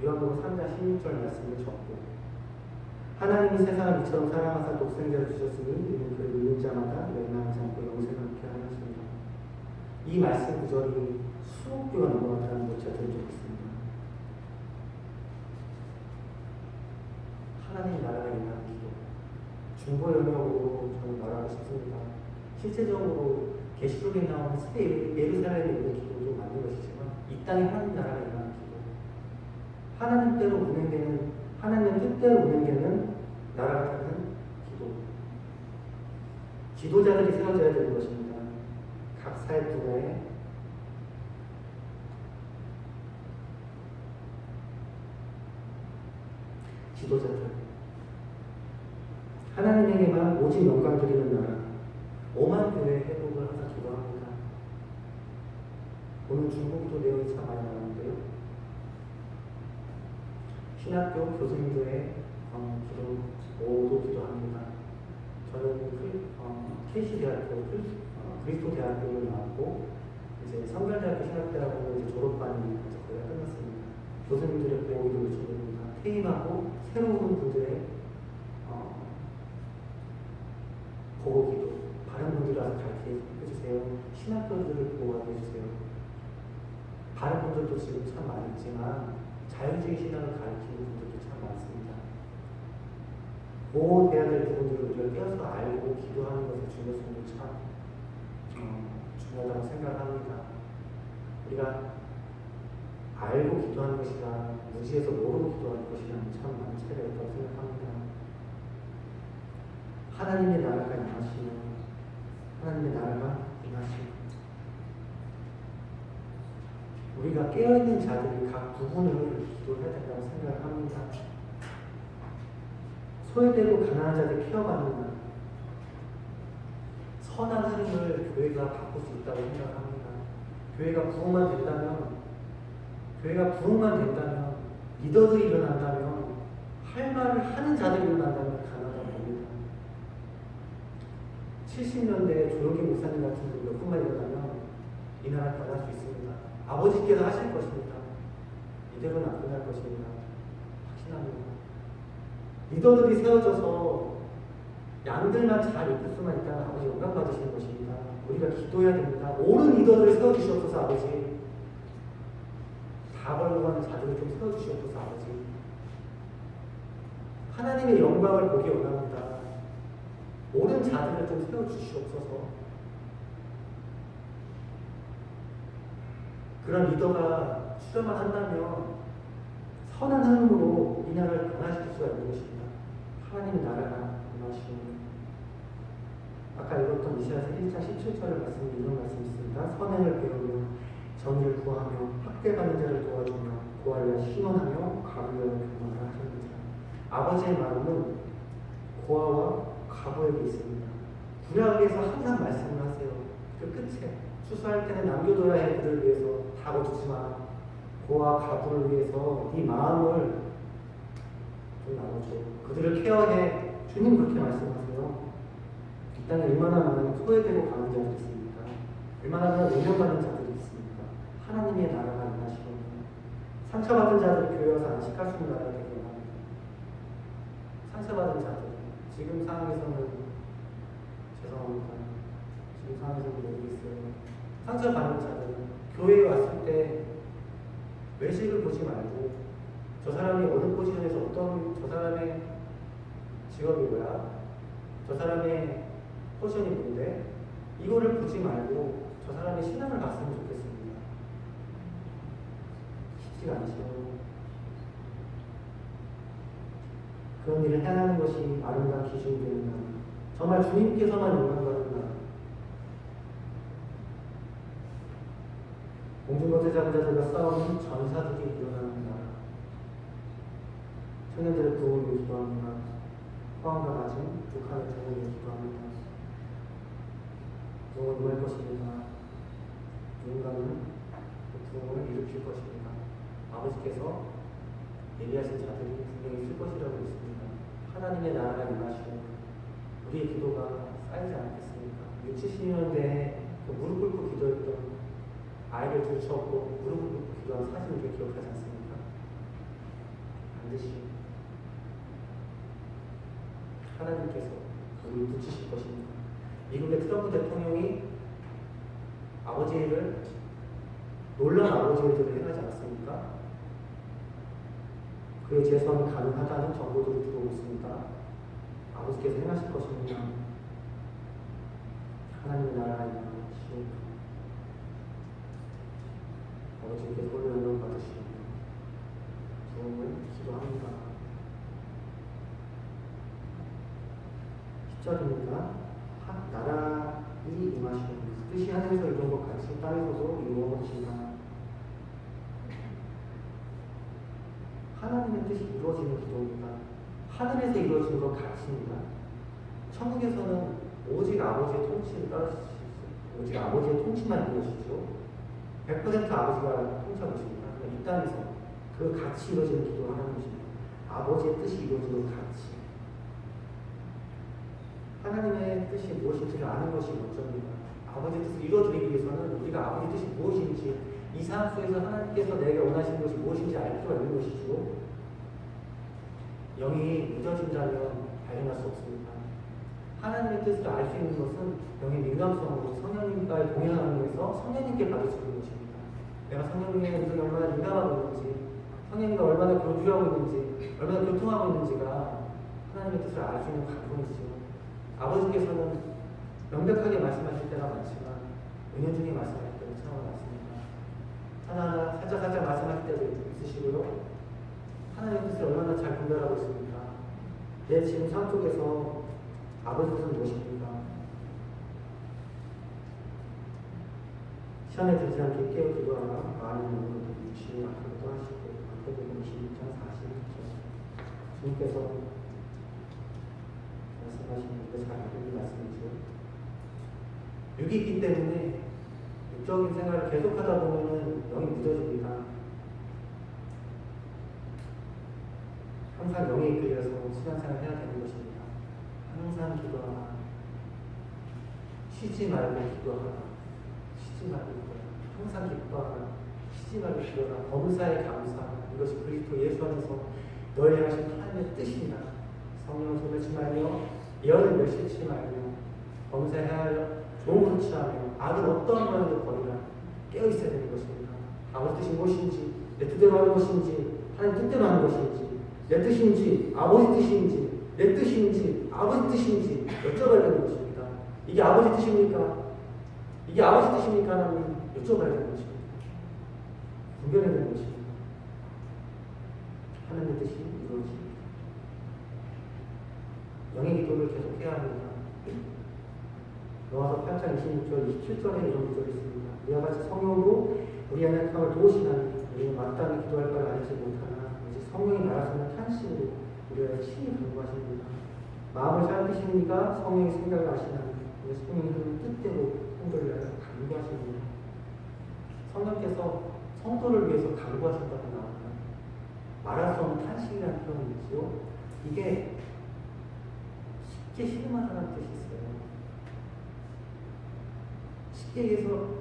요한복음 3장 16절 말씀을 적고, 하나님이 세상을 이처럼 사랑하사 독생자를 주셨으니 이는 그를 믿는 자마다 멸망하지 않고 영생을 얻게 하였습니다. 이 말씀 구절이 수억 교가 넘어갔다는 걸 제가 들은 적이 있습니다. 하나님 나라가 임하는 기도, 중보 영역으로 저는 말하고 싶습니다. 실제적으로 계시록에 나오는 새 예루살렘에 있는 기도도 맞는 것이지만 이 땅에 하나님 나라가 임하는 기도, 하나님대로 운행되는, 하나님의 뜻대로 운행되는 나라가 되는 기도, 지도자들이 세워져야 되는 것입니다. 각 사회 분야에 지도자들, 하나님에게만 오직 영광 드리는 나라, 5만 교회 회복을 항상 기도합니다. 오늘 중국도 내용이 참 많이 나오는데요. 신학교 교수님들의 기도 모두 기도합니다. 저는 KC대학교 그리스도대학교를 나왔고 이제 성결대학교 신학대학원은 이제 졸업반이 이제 거의 끝났습니다. 교수님들의 보호기도 요청드립니다. 퇴임하고 새로운 분들의 보호기도 바른 분들이라서 가르쳐 해주세요. 신학교들을 보호하게 해주세요. 다른 분들도 지금 참 많이 있지만 자유주의 신앙을 가르치는 분들도 참 많습니다. 보호돼야 될 부분들을 우리가 깨어서 알고 기도하는 것의 중요성도 참 중요하다고 생각합니다. 우리가 알고 기도하는 것이랑 무지해서 모르고 기도하는 것이랑 참 많은 차이가 있다고 생각합니다. 하나님의 나라가 임하시면 하나님의 나라가 임하시면 우리가 깨어있는 자들이 각 부분을 기도해야 된다고 생각을 합니다. 소외되고 가난한 자들 케어받는 날, 선한 흐름을 교회가 바꿀 수 있다고 생각합니다. 교회가 부흥만 된다면, 리더들이 일어난다면, 할 말을 하는 자들이 일어난다면 가능하다고 봅니다. 70년대 조용기 목사님 같은 분이 몇 분만 일어나면 이 나라 변할 수 있습니다. 아버지께서 하실 것입니다. 이대로는 안 끝날 것입니다. 확신합니다. 리더들이 세워져서 양들만 잘 이끌 수만 있다면 아버지 영광 받으시는 것입니다. 우리가 기도해야 됩니다. 옳은 리더들을 세워주시옵소서 아버지. 다 벌러가는 자들을 좀 세워주시옵소서 아버지. 하나님의 영광을 보기 원합니다. 옳은 자들을 좀 세워주시옵소서. 그런 리더가 수렴만 한다면 선한 흐름으로 이 나라를 변화시킬 수가 있는 것입니다. 하나님의 나라가 임하시옵소서. 아까 읽었던 이사야서 1장 17절의 말씀에 이런 말씀이 있습니다. 선행을 배우며 정의를 구하며 학대받는 자를 도와주며 고아를 신원하며 가부를 교만을 하십니다. 아버지의 마음은 고아와 가부에게 있습니다. 구약에서 항상 말씀을 하세요. 그 끝에 추수할 때는 남겨둬야 할 그들을 위해서 다 거두지 마. 고아 가부를 위해서 네 마음을 좀 나눠줘. 그들을 케어해. 주님 그렇게 말씀하세요. 이 땅에 얼마나 많은 소외되고 가는 자들이 있습니까? 얼마나 많은 운명받는 자들이 있습니까? 하나님의 나라가 임하시고 상처받은 자들을 교회 와서 안식할 수 있는 나라가 되기 원합니다. 상처받은 자들 지금 상황에서는 죄송합니다. 지금 상황에서는 모르겠어요. 상처받는 자들은 교회에 왔을 때 외식을 보지 말고 저 사람이 어느 포지션에서 저 사람의 직업이 뭐야? 저 사람의 포지션이 뭔데? 이거를 보지 말고 저 사람의 신앙을 봤으면 좋겠습니다. 쉽지가 않죠. 그런 일을 행하는 것이 아름다운 기준이 됩니다. 정말 주님께서만 영광받는다. 공중거제 잡은 자들과 싸우는 전사들이 일어납니다. 청년들의 구원을 위해 기도합니다. 포항과 맞은 북한의 구원을 위해 기도합니다. 구원을 임할 것입니다. 누군가는 그 구원을 일으킬 것입니다. 아버지께서 예비하신 자들이 분명히 있을 것이라고 믿습니다. 하나님의 나라가 임하시고 우리의 기도가 쌓이지 않겠습니까? 60, 70년대에 그 무릎 꿇고 기도했던 아이를 들쳐업고 무릎 꿇고 기도한 사진을 우리가 기억하지 않습니까? 반드시 하나님께서 우리를 붙이실 것입니다. 미국의 트럼프 대통령이 아버지의 일을 놀라운 아버지의 일들을 행하지 않았습니까? 그의 재선이 가능하다는 정보들이 들어오고 있습니다. 아버지께서 행하실 것입니다. 하나님의 나라가 임하시옵소서. 아버지께서 홀로 영광 받으시옵소서. 부흥을 기도합니다. 10절입니다. 나라이 임하시옵소서. 뜻이 하늘에서 이룬 것 같이 땅에서도 이루어지리라. 하나님의 뜻이 이루어지는 기도입니다. 하늘에서 이루어지는 것 같습니다. 천국에서는 오직 아버지의 통치를 따르실 수 있어요. 오직 아버지의 통치만 이루어지죠. 100% 아버지가 통치하고 있습니다. 이 땅에서 그 같이 이루어지는 기도를 하는 것입니다. 아버지의 뜻이 이루어지는 같이. 하나님의 뜻이 무엇인지를 아는 것이 먼저입니다. 아버지의 뜻을 이루어드리기 위해서는 우리가 아버지의 뜻이 무엇인지, 이 삶 속에서 하나님께서 내게 원하시는 것이 무엇인지 알 필요가 있는 것이죠. 영이 무뎌진다면 발견할 수 없습니다. 하나님의 뜻을 알 수 있는 것은 영의 민감성으로 성령님과의 동행하는 데서 성령님께 받을 수 있는 것입니다. 내가 성령님의 음성에 얼마나 민감하고 있는지, 성령님과 얼마나 교류하고 있는지, 얼마나 교통하고 있는지가 하나님의 뜻을 알 수 있는 관문이죠. 아버지께서는 명백하게 말씀하실 때가 많지만 은연중에 말씀하실 때는 참 많습니다. 하나하나 살짝 말씀하실 때도 있으시고요. 하나님의 뜻을 얼마나 잘 분별하고 있습니까? 내 지금 삶 속에서 아버지 뜻은 무엇입니까? 시험에 들지 않게 깨어 기도하라. 많은 것도 유치히 앞으로도 하시고 마태복음 26장 40절. 주님께서 말씀하시는 게 잘 알고 말씀이죠. 육이 있기 때문에 육적인 생활을 계속하다 보면은 영이 무뎌집니다. 항상 영에 이끌려서 신앙생활을 해야 되는 것입니다. 항상 기도하라. 쉬지 말고 기도하라. 쉬지 말고 기도하라. 항상 기뻐하라. 쉬지 말고 기도하라. 범사에 감사하라. 이것이 그리스도 예수 안에서 너희 향하신 하나님의 뜻이다. 성령을 소멸치 말며 예언을 멸시치 말며 범사해야 할 좋은 것을 취하며 악은 어떠한 모양도 버리라. 깨어있어야 되는 것입니다. 아버지 뜻이 무엇인지, 내 뜻대로 하는 것인지, 하나님 뜻대로 하는 것인지, 내 뜻인지, 아버지 뜻인지, 내 뜻인지, 아버지 뜻인지 여쭤봐야 되는 것입니다. 이게 아버지 뜻입니까? 이게 아버지 뜻입니까? 하나님 여쭤봐야 되는 것입니다. 분별해야 되는 것입니다. 하나님의 뜻이 이루어집니다. 영의 기도를 계속해야 합니다. 로마서 8장 26절, 27절에 이런 구절이 있습니다. 이와 같이 성령도 우리 안에 행함을 도우시나니 우리는 마땅히 기도할 걸 알지 못하나 이제 성령이 나라서는 탄식으로 우리가 친히 간구하십니다. 마음을 살피시니까 성령이 생각을 하시나니 이제 성령이 하는 뜻대로 성도를 위하여 간구하십니다. 성령께서 성도를 위해서 간구하신다고 나옵니다. 말할 수 없는 탄식이라는 표현이 있죠. 이게 쉽게 신음하다는 뜻이 있어요. 쉽게 얘기해서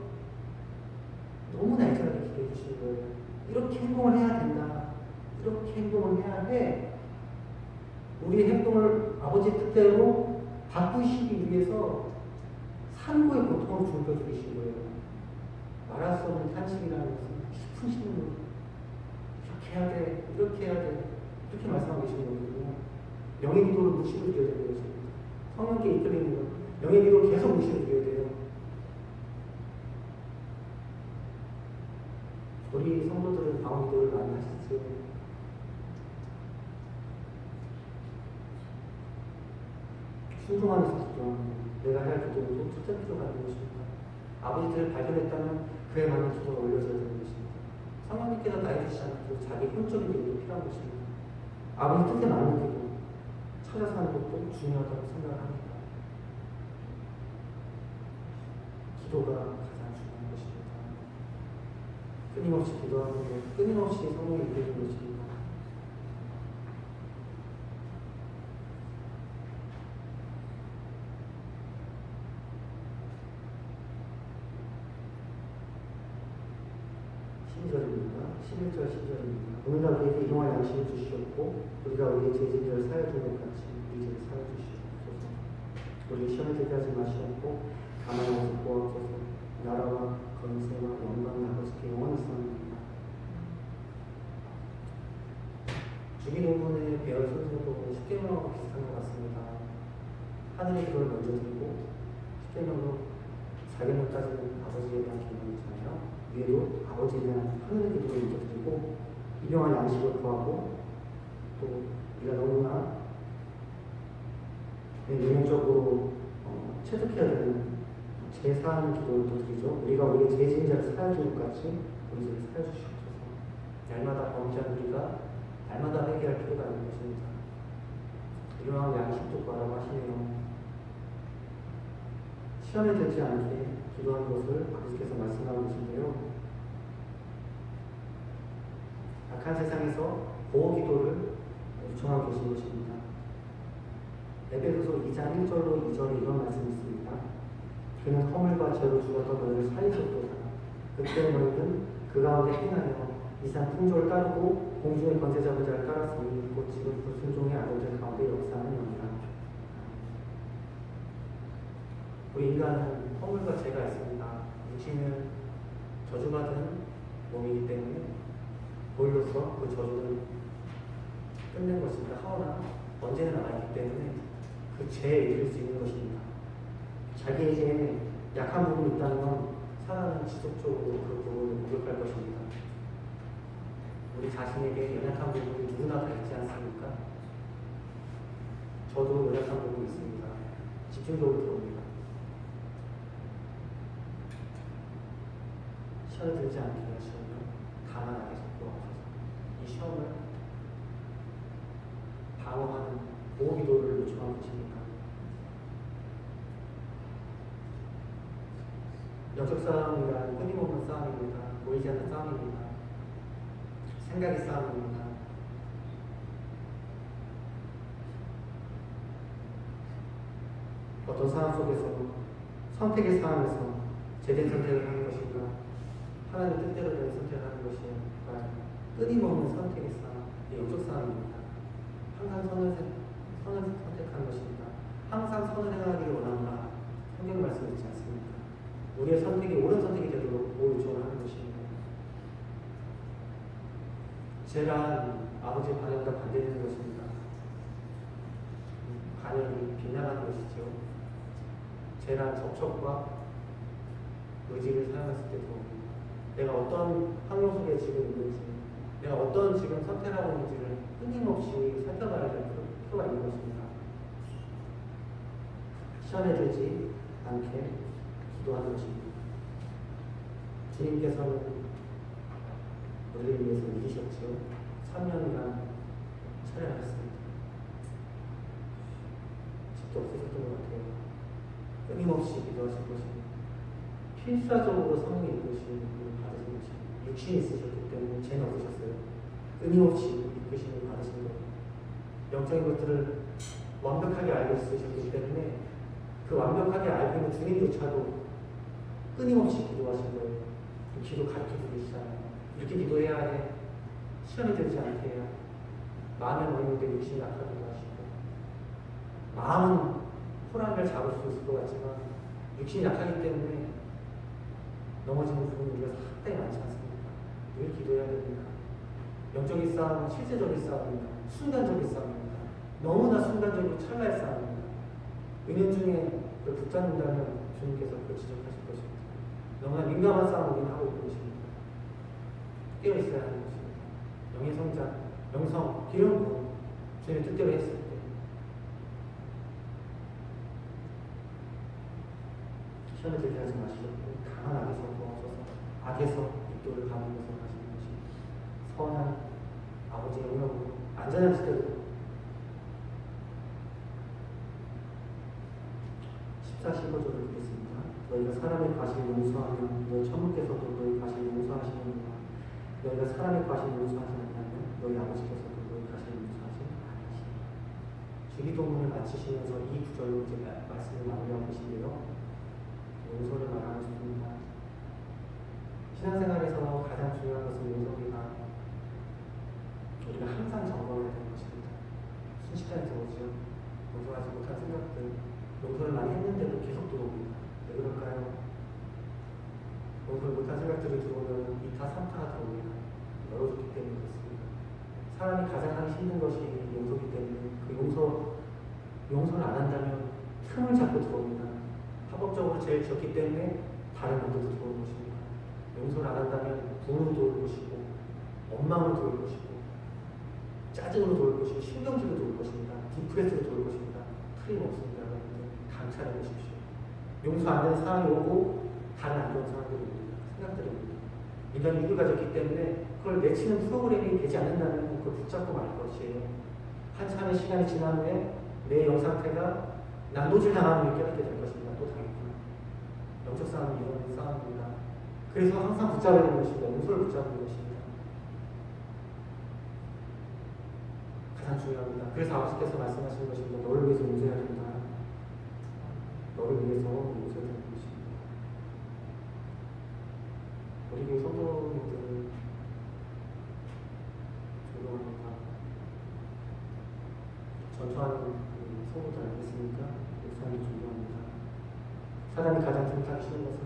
너무나 애절하게 기도해 주시는 거예요. 이렇게 행동을 해야 된다. 이렇게 행동을 해야 해. 우리의 행동을 아버지 뜻대로 바꾸시기 위해서 산고의 고통을 준비해주신 거예요. 말할 수 없는 탄식이라는 것은 깊은 신음으로 이렇게 해야 돼. 이렇게 해야 돼. 이렇게 말씀하고 계시는 거거든요. 영의 기도를 무시를 드려야 되는 것입니다. 성령께 이끌리는 것. 영의 기도를 계속 무시를 드려야 돼요. 우리 성도들은 방언 기도를 많이 하시죠. 순종하면서 기도하는 내가 할 기도도 첫째 필요가 있는 것입니다. 아버지를 발견했다면 그에 맞는 기도가 올려져야 되는 것입니다. 성령님께서 나의 뜻이 않고 자기 혼적인 기도도 필요한 것입니다. 아버지 뜻에 맞는 기도 찾아서 하는 것도 중요하다고 생각합니다. 기도가 가장 중요한 것입니다. 끊임없이 기도하는 것, 끊임없이 성령이 이끌리는 것입니다. 오늘날 우리에게 일용할 양식을 주시옵고 우리가 우리의 죄진들을 사여 준 것 같이 우리 죄를 사여 주시옵소서. 우리 시험에 들게 하지 마시옵고 다만 오직 구하옵소서. 나라와 권세와 영광을 아버지께 영원히 쌓습니다. 주기도문의 배열 순서도 십계명하고 비슷한 것 같습니다. 하늘의 기도를 먼저 드리고 십계명으로 자기물까지는 아버지에 대한 기도이잖아요. 위에도 아버지에 대한 하늘의 기도를 먼저 드리고 일용할 양식을 구하고 또 우리가 너무나 영적으로 체득해야 되는 제사하는 기도를 또 드리죠. 우리가 우리의 죄진자를 사여주는 것 같이 우리 죄를 사여주시옵소서. 날마다 범죄한 우리가 날마다 회개할 필요가 있는 것입니다. 일용할 양식도 구하라고 하시네요. 시험에 들지 않게 기도하는 것을 아버지께서 말씀하고 계신데요. 악한 세상에서 보호 기도를 요청하고 계신 것입니다. 에베소서 2장 1절로 2절에 이런 말씀이 있습니다. 그는 허물과 죄로 죽었던 너희를 살리셨도다. 그때 너희는 그 가운데 행하여 이상 풍조를 따르고 공중의 권세 잡은 자를 따랐으니 곧 지금 불순종의 아들들 가운데 역사하는 영이라. 우리 인간은 허물과 죄가 있습니다. 육신은 저주받은 몸이기 때문에 보일로서 그 저주를 끝낸 것입니다. 하오나 언제나 남아있기 때문에 그 죄에 이를 수 있는 것입니다. 자기에게 약한 부분이 있다는 건 사람은 지속적으로 그 부분을 공격할 것입니다. 우리 자신에게 연약한 부분이 누구나 다 있지 않습니까? 저도 연약한 부분이 있습니다. 집중적으로 들어옵니다. 시험을 들지 않게 하시면 가만하게 적도하셔서 이 시험을 방어하는 보호기도를 요청한 것입니다. 영적 싸움이란 끊임없는 싸움입니다. 보이지 않는 싸움입니다. 생각의 싸움입니다. 어떤 상황 속에서 선택의 싸움에서 제된 선택을 하는 것인가, 하나님 뜻대로 된 선택을 하는 것인가, 끊임없는 선택의 싸움, 영적 싸움입니다. 항상 선을 선택하는 것입니다. 항상 선을 행하기를 원한다. 성경 말씀 있지 않습니까? 우리의 선택이 옳은 선택이 되도록 요청을 하는 것입니다. 죄란 아버지의 반응과 반대되는 것입니다. 반응이 빗나가는 것이죠. 죄란 접촉과 의지를 사용했을 때도 내가 어떤 환경 속에 지금 있는지, 내가 어떤 지금 선택하고 있는지를 끊임없이 살펴봐야 될 필요가 있는 것입니다. 시험에 들지 않게 기도하는 것입니다. 주님께서는 우리를 위해서 이기셨지요. 3년간 촬영하셨습니다. 집도 없으셨던 것 같아요. 끊임없이 기도하신 것입니다. 필사적으로 성령의 이끄심을 받으신 것입니다. 육신이 있으셨기 때문에 죄는 없으셨어요. 끊임없이 이끄심을 받으신 거예요. 영적인 것들을 완벽하게 알고 있으셨기 때문에 그 완벽하게 알고 있는 주님조차도 끊임없이 기도하신 거예요. 그 기도 가르쳐주고 계시잖아요. 이렇게 기도해야 해. 시험이 되지 않게 해야. 마음의 어려운데 육신이 약하기도 하시고, 마음은 호랑이를 잡을 수 있을 것 같지만 육신이 약하기 때문에 넘어지는 부분이 우리가 상당히 많지 않습니까? 늘 기도해야 됩니다. 영적인 싸움은 실제적인 싸움입니다. 순간적인 싸움입니다. 너무나 순간적이고 찰나의 싸움입니다. 은연중에 그걸 붙잡는다면 주님께서 그걸 지적하실 것입니다. 너무나 민감한 싸움을 우리는 하고 있는 것입니다. 깨어있어야 하는 것입니다. 영의 성장, 영성, 기름 부음, 주님의 뜻대로 했을 때 시험에 들게 하지 마시고 강한 악에서 도와줘서 악에서 입도를 가누면서 가시는 것입니다. 선한 아버지의 영역으로 안전한 지대로 14, 15절을 보겠습니다. 너희가 사람의 과실을 용서하면 너희 천국께서도 너희 과실을 용서하시느니라. 너희가 사람의 과실을 용서하지 않냐면 너희 아버지께서도 너희 과실을 용서하지 않으시니라. 주기도문을 마치시면서 이 구절로 이제 말씀을 마무리하고 계신데요. 용서를 말하고 싶습니다. 신앙생활에서 가장 중요한 것은 용서입니다. 우리가 항상 점검해야 되는 것입니다. 순식간에 들어오죠. 용서하지 못한 생각들, 용서를 많이 했는데도 계속 들어옵니다. 왜 그럴까요? 용서를 못한 생각들이 들어오면 2타, 3타가 들어옵니다. 열어줬기 때문에 그렇습니다. 사람이 가장 하기 힘든 것이 용서이기 때문에 그 용서를 안 한다면 틈을 잡고 들어옵니다. 합법적으로 제일 적기 때문에 다른 문제도 들어오는 것입니다. 용서를 안 한다면 분으로 돌 것이고, 원망으로 돌 것이고, 짜증으로 돌 것이고, 신경질로 돌 것입니다. 디프레스로 돌 것입니다. 틀림없습니다. 감찰해 보십시오. 용서 안 되는 상황이 오고, 다른 안 좋은 상황들이 옵니다. 생각들이 옵니다. 인간이 육을 가졌기 때문에 그걸 내치는 프로그램이 되지 않는다면 그걸 붙잡고 말 것이에요. 한참의 시간이 지난 후에 내 영 상태가 난도질 당하는 걸 깨닫게 될 것입니다. 또 당했구나. 영적 싸움은 이런 싸움입니다. 그래서 항상 붙잡아야 되는 것입니다. 용서를 붙잡는 것입니다. 가장 중요합니다. 그래서 아버지께서 말씀하신 것입니다. 너를 위해서 용서해야 된다. 너를 위해서 용서해야 되는 것입니다. 우리 교회 성도님들은 존경합니다. 전투하는 성도들 알겠습니까? 목사님 존경합니다. 사람이 가장 등타기 싫은 것은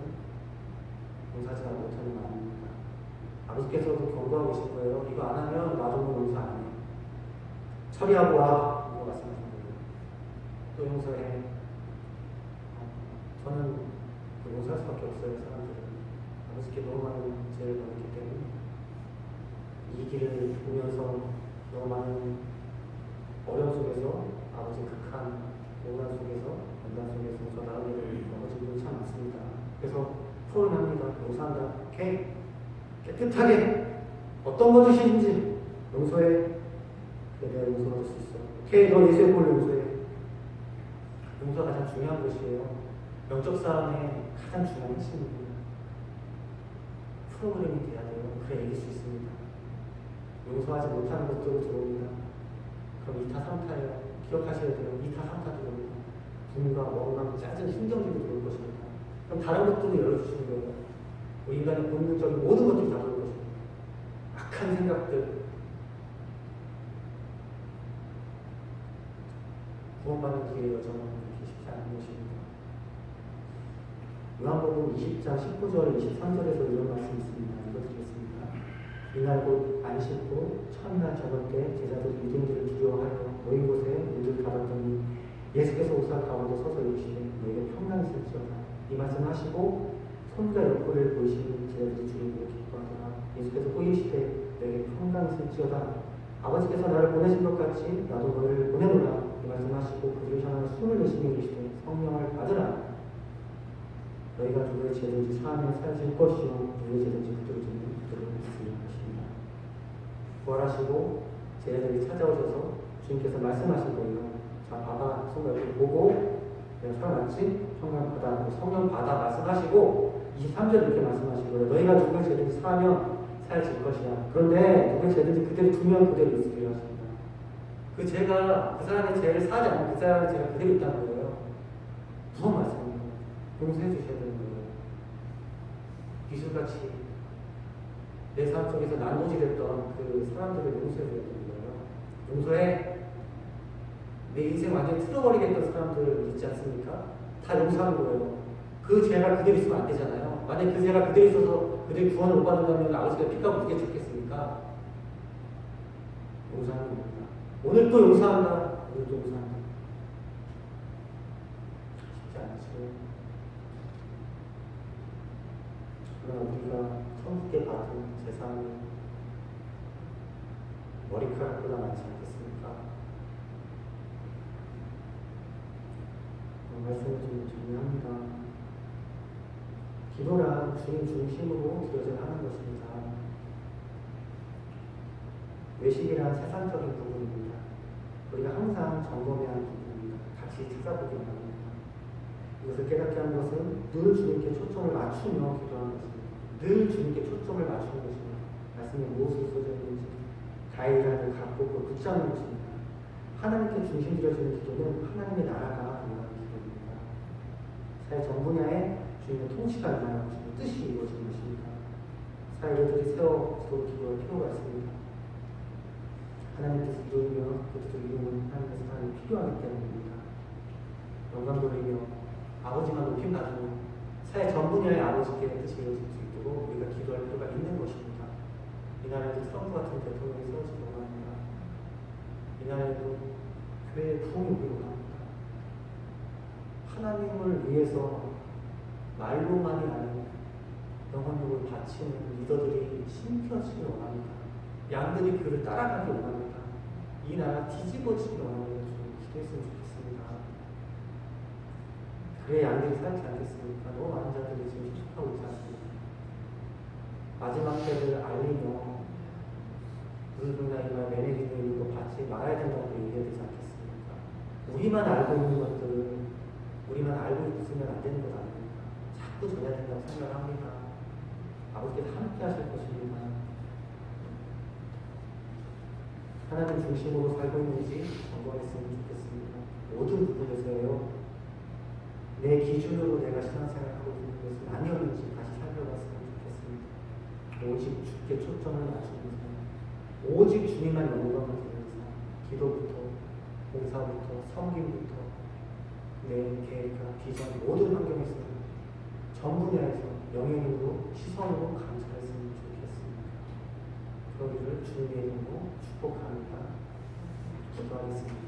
용서하지 못하는 마음입니다. 아버지께서도 경고하고 계실 거예요. 이거 안 하면 나도 용서 안 해. 처리하고 와. 이거 말씀하신 거예요. 또 용서해. 저는 용서할 수밖에 없어요. 사람들은 아버지께 너무 많은 죄를 범했기 때문에 이 길을 보면서 너무 많은 어려움 속에서 아버지 극한 고난 속에서 연단 속에서 저 나름대로 넘어진 분이 참 많습니다. 그래서 표현합니다. 용서한다. 오케이. 깨끗하게 어떤 것이든지 용서해. 내가 용서할 수 있어. 오케이. 너 예수의 꼴로 용서해. 용서가 가장 중요한 것이에요. 영적 싸움의 가장 중요한 핵심입니다. 프로그램이 돼야 돼요. 그래 이길 수 있습니다. 용서하지 못하는 것들로 들어옵니다. 그럼 2타 3타예요. 기억하셔야 돼요. 2타 3타 들어옵니다. 분과 원망, 짜증, 신경질이 들어올 것입니다. 그럼 다른 것들도 열어주시는 거예요. 우리 인간의 본능적인 모든 것들이 다 들어올 것입니다. 악한 생각들, 구원받는 길의 여정은 그렇게 쉽지 않은 것입니다. 요한복음 20장 19절 23절에서 이런 말씀이 있습니다. 읽어드리겠습니다. 이날 곧 안식고 첫날 저녁 때 제자들이 유대인들을 두려워하여 모인 곳에 문을 닫았더니 예수께서 오사 가운데 서서 이르시되 너에게 평강이 있을지어다. 이 말씀하시고 손과 옆구리를 보이시는 제자들이 주를 보고 기뻐하더라. 예수께서 또 이르시되 너에게 평강이 있을지어다. 아버지께서 나를 보내신 것 같이 나도 너를 보내노라. 이 말씀하시고 그들을 향하여 숨을 내쉬며 이르시되 성령을 받으라. 너희가 누구의 죄든지 사하면 사하실 것이요 누구의 죄든지 그들을 짓는 그들을 믿으실 것입니다. 부활하시고 제자들이 찾아오셔서 주님께서 말씀하신 거예요. 자, 봐봐. 성령을 보고 내가 살아났지? 성령 받아. 성령 받아 말씀하시고 23절 이렇게 말씀하신 거예요. 너희가 누구의 죄든지 사하면 사하실 것이야. 그런데 누구의 죄든지 그대로 두면 그대로 있으리라 하십니다. 그 죄가 그 사람의 죄를 사하지 않으면 그 사람의 죄가 그대로 있다는 거예요. 무슨 말씀입니까? 용서해 주셔야 되는 거예요. 기술같이 내 삶 속에서 난도지 됐던 그 사람들을 용서해 줘야 되는 거예요. 용서해. 내 인생 완전히 틀어버리겠던 사람들 있지 않습니까? 다 용서하는 거예요. 그 죄가 그대로 있으면 안 되잖아요. 만약 그 죄가 그대로 있어서 그들이 구원을 못 받는다면 아버지가 피가 묻게 죽겠습니까? 용서하는 겁니다. 오늘 또 용서한다. 오늘 또 용서한다. 쉽지 않죠. 그러나 우리가 천국에 받은 재산은 머리카락보다 많지 않겠습니까? 말씀을 좀 정리합니다. 기도란 주님 중심으로 드려져야 하는 것입니다. 외식이란 세상적인 부분입니다. 우리가 항상 점검해야 하는 부분입니다. 같이 찾아보기 바랍니다. 이것을 깨닫게 하는 것은 늘 주님께 초점을 맞추며 기도하는 것입니다. 늘 주님께 초점을 맞추는 것입니다. 말씀에 무엇을 써져 있는지 가이드를 갖고 붙잡는 것입니다. 하나님께 중심 들여지는 기도는 하나님의 나라가 임하는 기도입니다. 사회 전 분야에 주님의 통치가 임하는 것입니다. 뜻이 이루어지는 것입니다. 사회들이 세워지도록 기도할 필요가 있습니다. 하나님께서 이루며 그 뜻을 이루는 하나님의 사람이 필요하기 때문입니다. 영광 돌리며 아버지만 높임 받으며 사회 전 분야의 아버지께 뜻이 이루어질 수 있도록 우리가 기도할 필요가 있는 것입니다. 이 나라에도 트럼프 같은 대통령이 세워지기 원합니다. 이 나라에도 교회의 부흥이 오기를 원합니다. 하나님을 위해서 말로만이 아닌 영혼력을 바치는 리더들이 심겨지길 원합니다. 양들이 그를 따라가길 원합니다. 이 나라 뒤집어지길 원합니다. 좀 기도했으면 좋겠습니다. 그래야 양들이 살지 않겠습니까? 너무 많은 자들이 지금 희축하고 있지 않습니까? 마지막 때를 알리며 누구나 이말 매매기도 있는 거 받지 말아야 된다고 얘기해야 되지 않겠습니까? 우리만 알고 있는 것들을 우리만 알고 있으면 안 되는 것 아닙니까? 자꾸 전해야 된다고 생각합니다. 아버지께서 함께 하실 것입니다. 하나님 중심으로 살고 있는지 점검했으면 좋겠습니다. 모든 부분에서요. 내 기준으로 내가 신앙생활하고 있는 것은 아니었는지 다시 살펴봤으면 좋겠습니다. 오직 주께 초점을 맞추는 삶, 오직 주님만 영광을 드리는 삶, 기도부터, 봉사부터, 섬김부터, 내 계획과 비전, 모든 환경에서 전 분야에서 영향으로, 시선으로 감찰했으면 좋겠습니다. 그러기를 주님의 이름으로 축복합니다. 기도하겠습니다.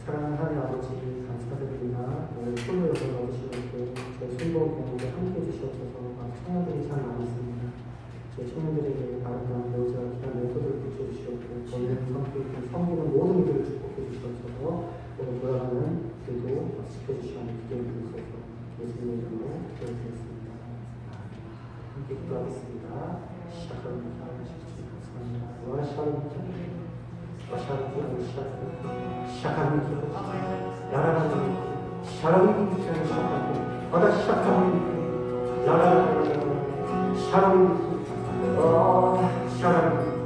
사랑하는 하나님 아버지 감사드립니다. 오늘 토요일 여러 가지시고 저희 순복 공부에 함께 해주셔서 청년들이 참 많이 있습니다. 저희 청년들에게 아름다운 배우자와 귀한 멘토들을 붙여주시었고 저희는 섬기는 모든 이들을 축복해 주셔서 오늘 돌아가는 길도 지켜주시는 기도를 주셔서 예수님의 이름으로 기도드리겠습니다. 함께 기도하겠습니다. 시작합니다. 감사합니다. 시작합니다. 나라는 샤라미 시작합니다. 바다 시작합니다. 나라는 샤라미 샤라미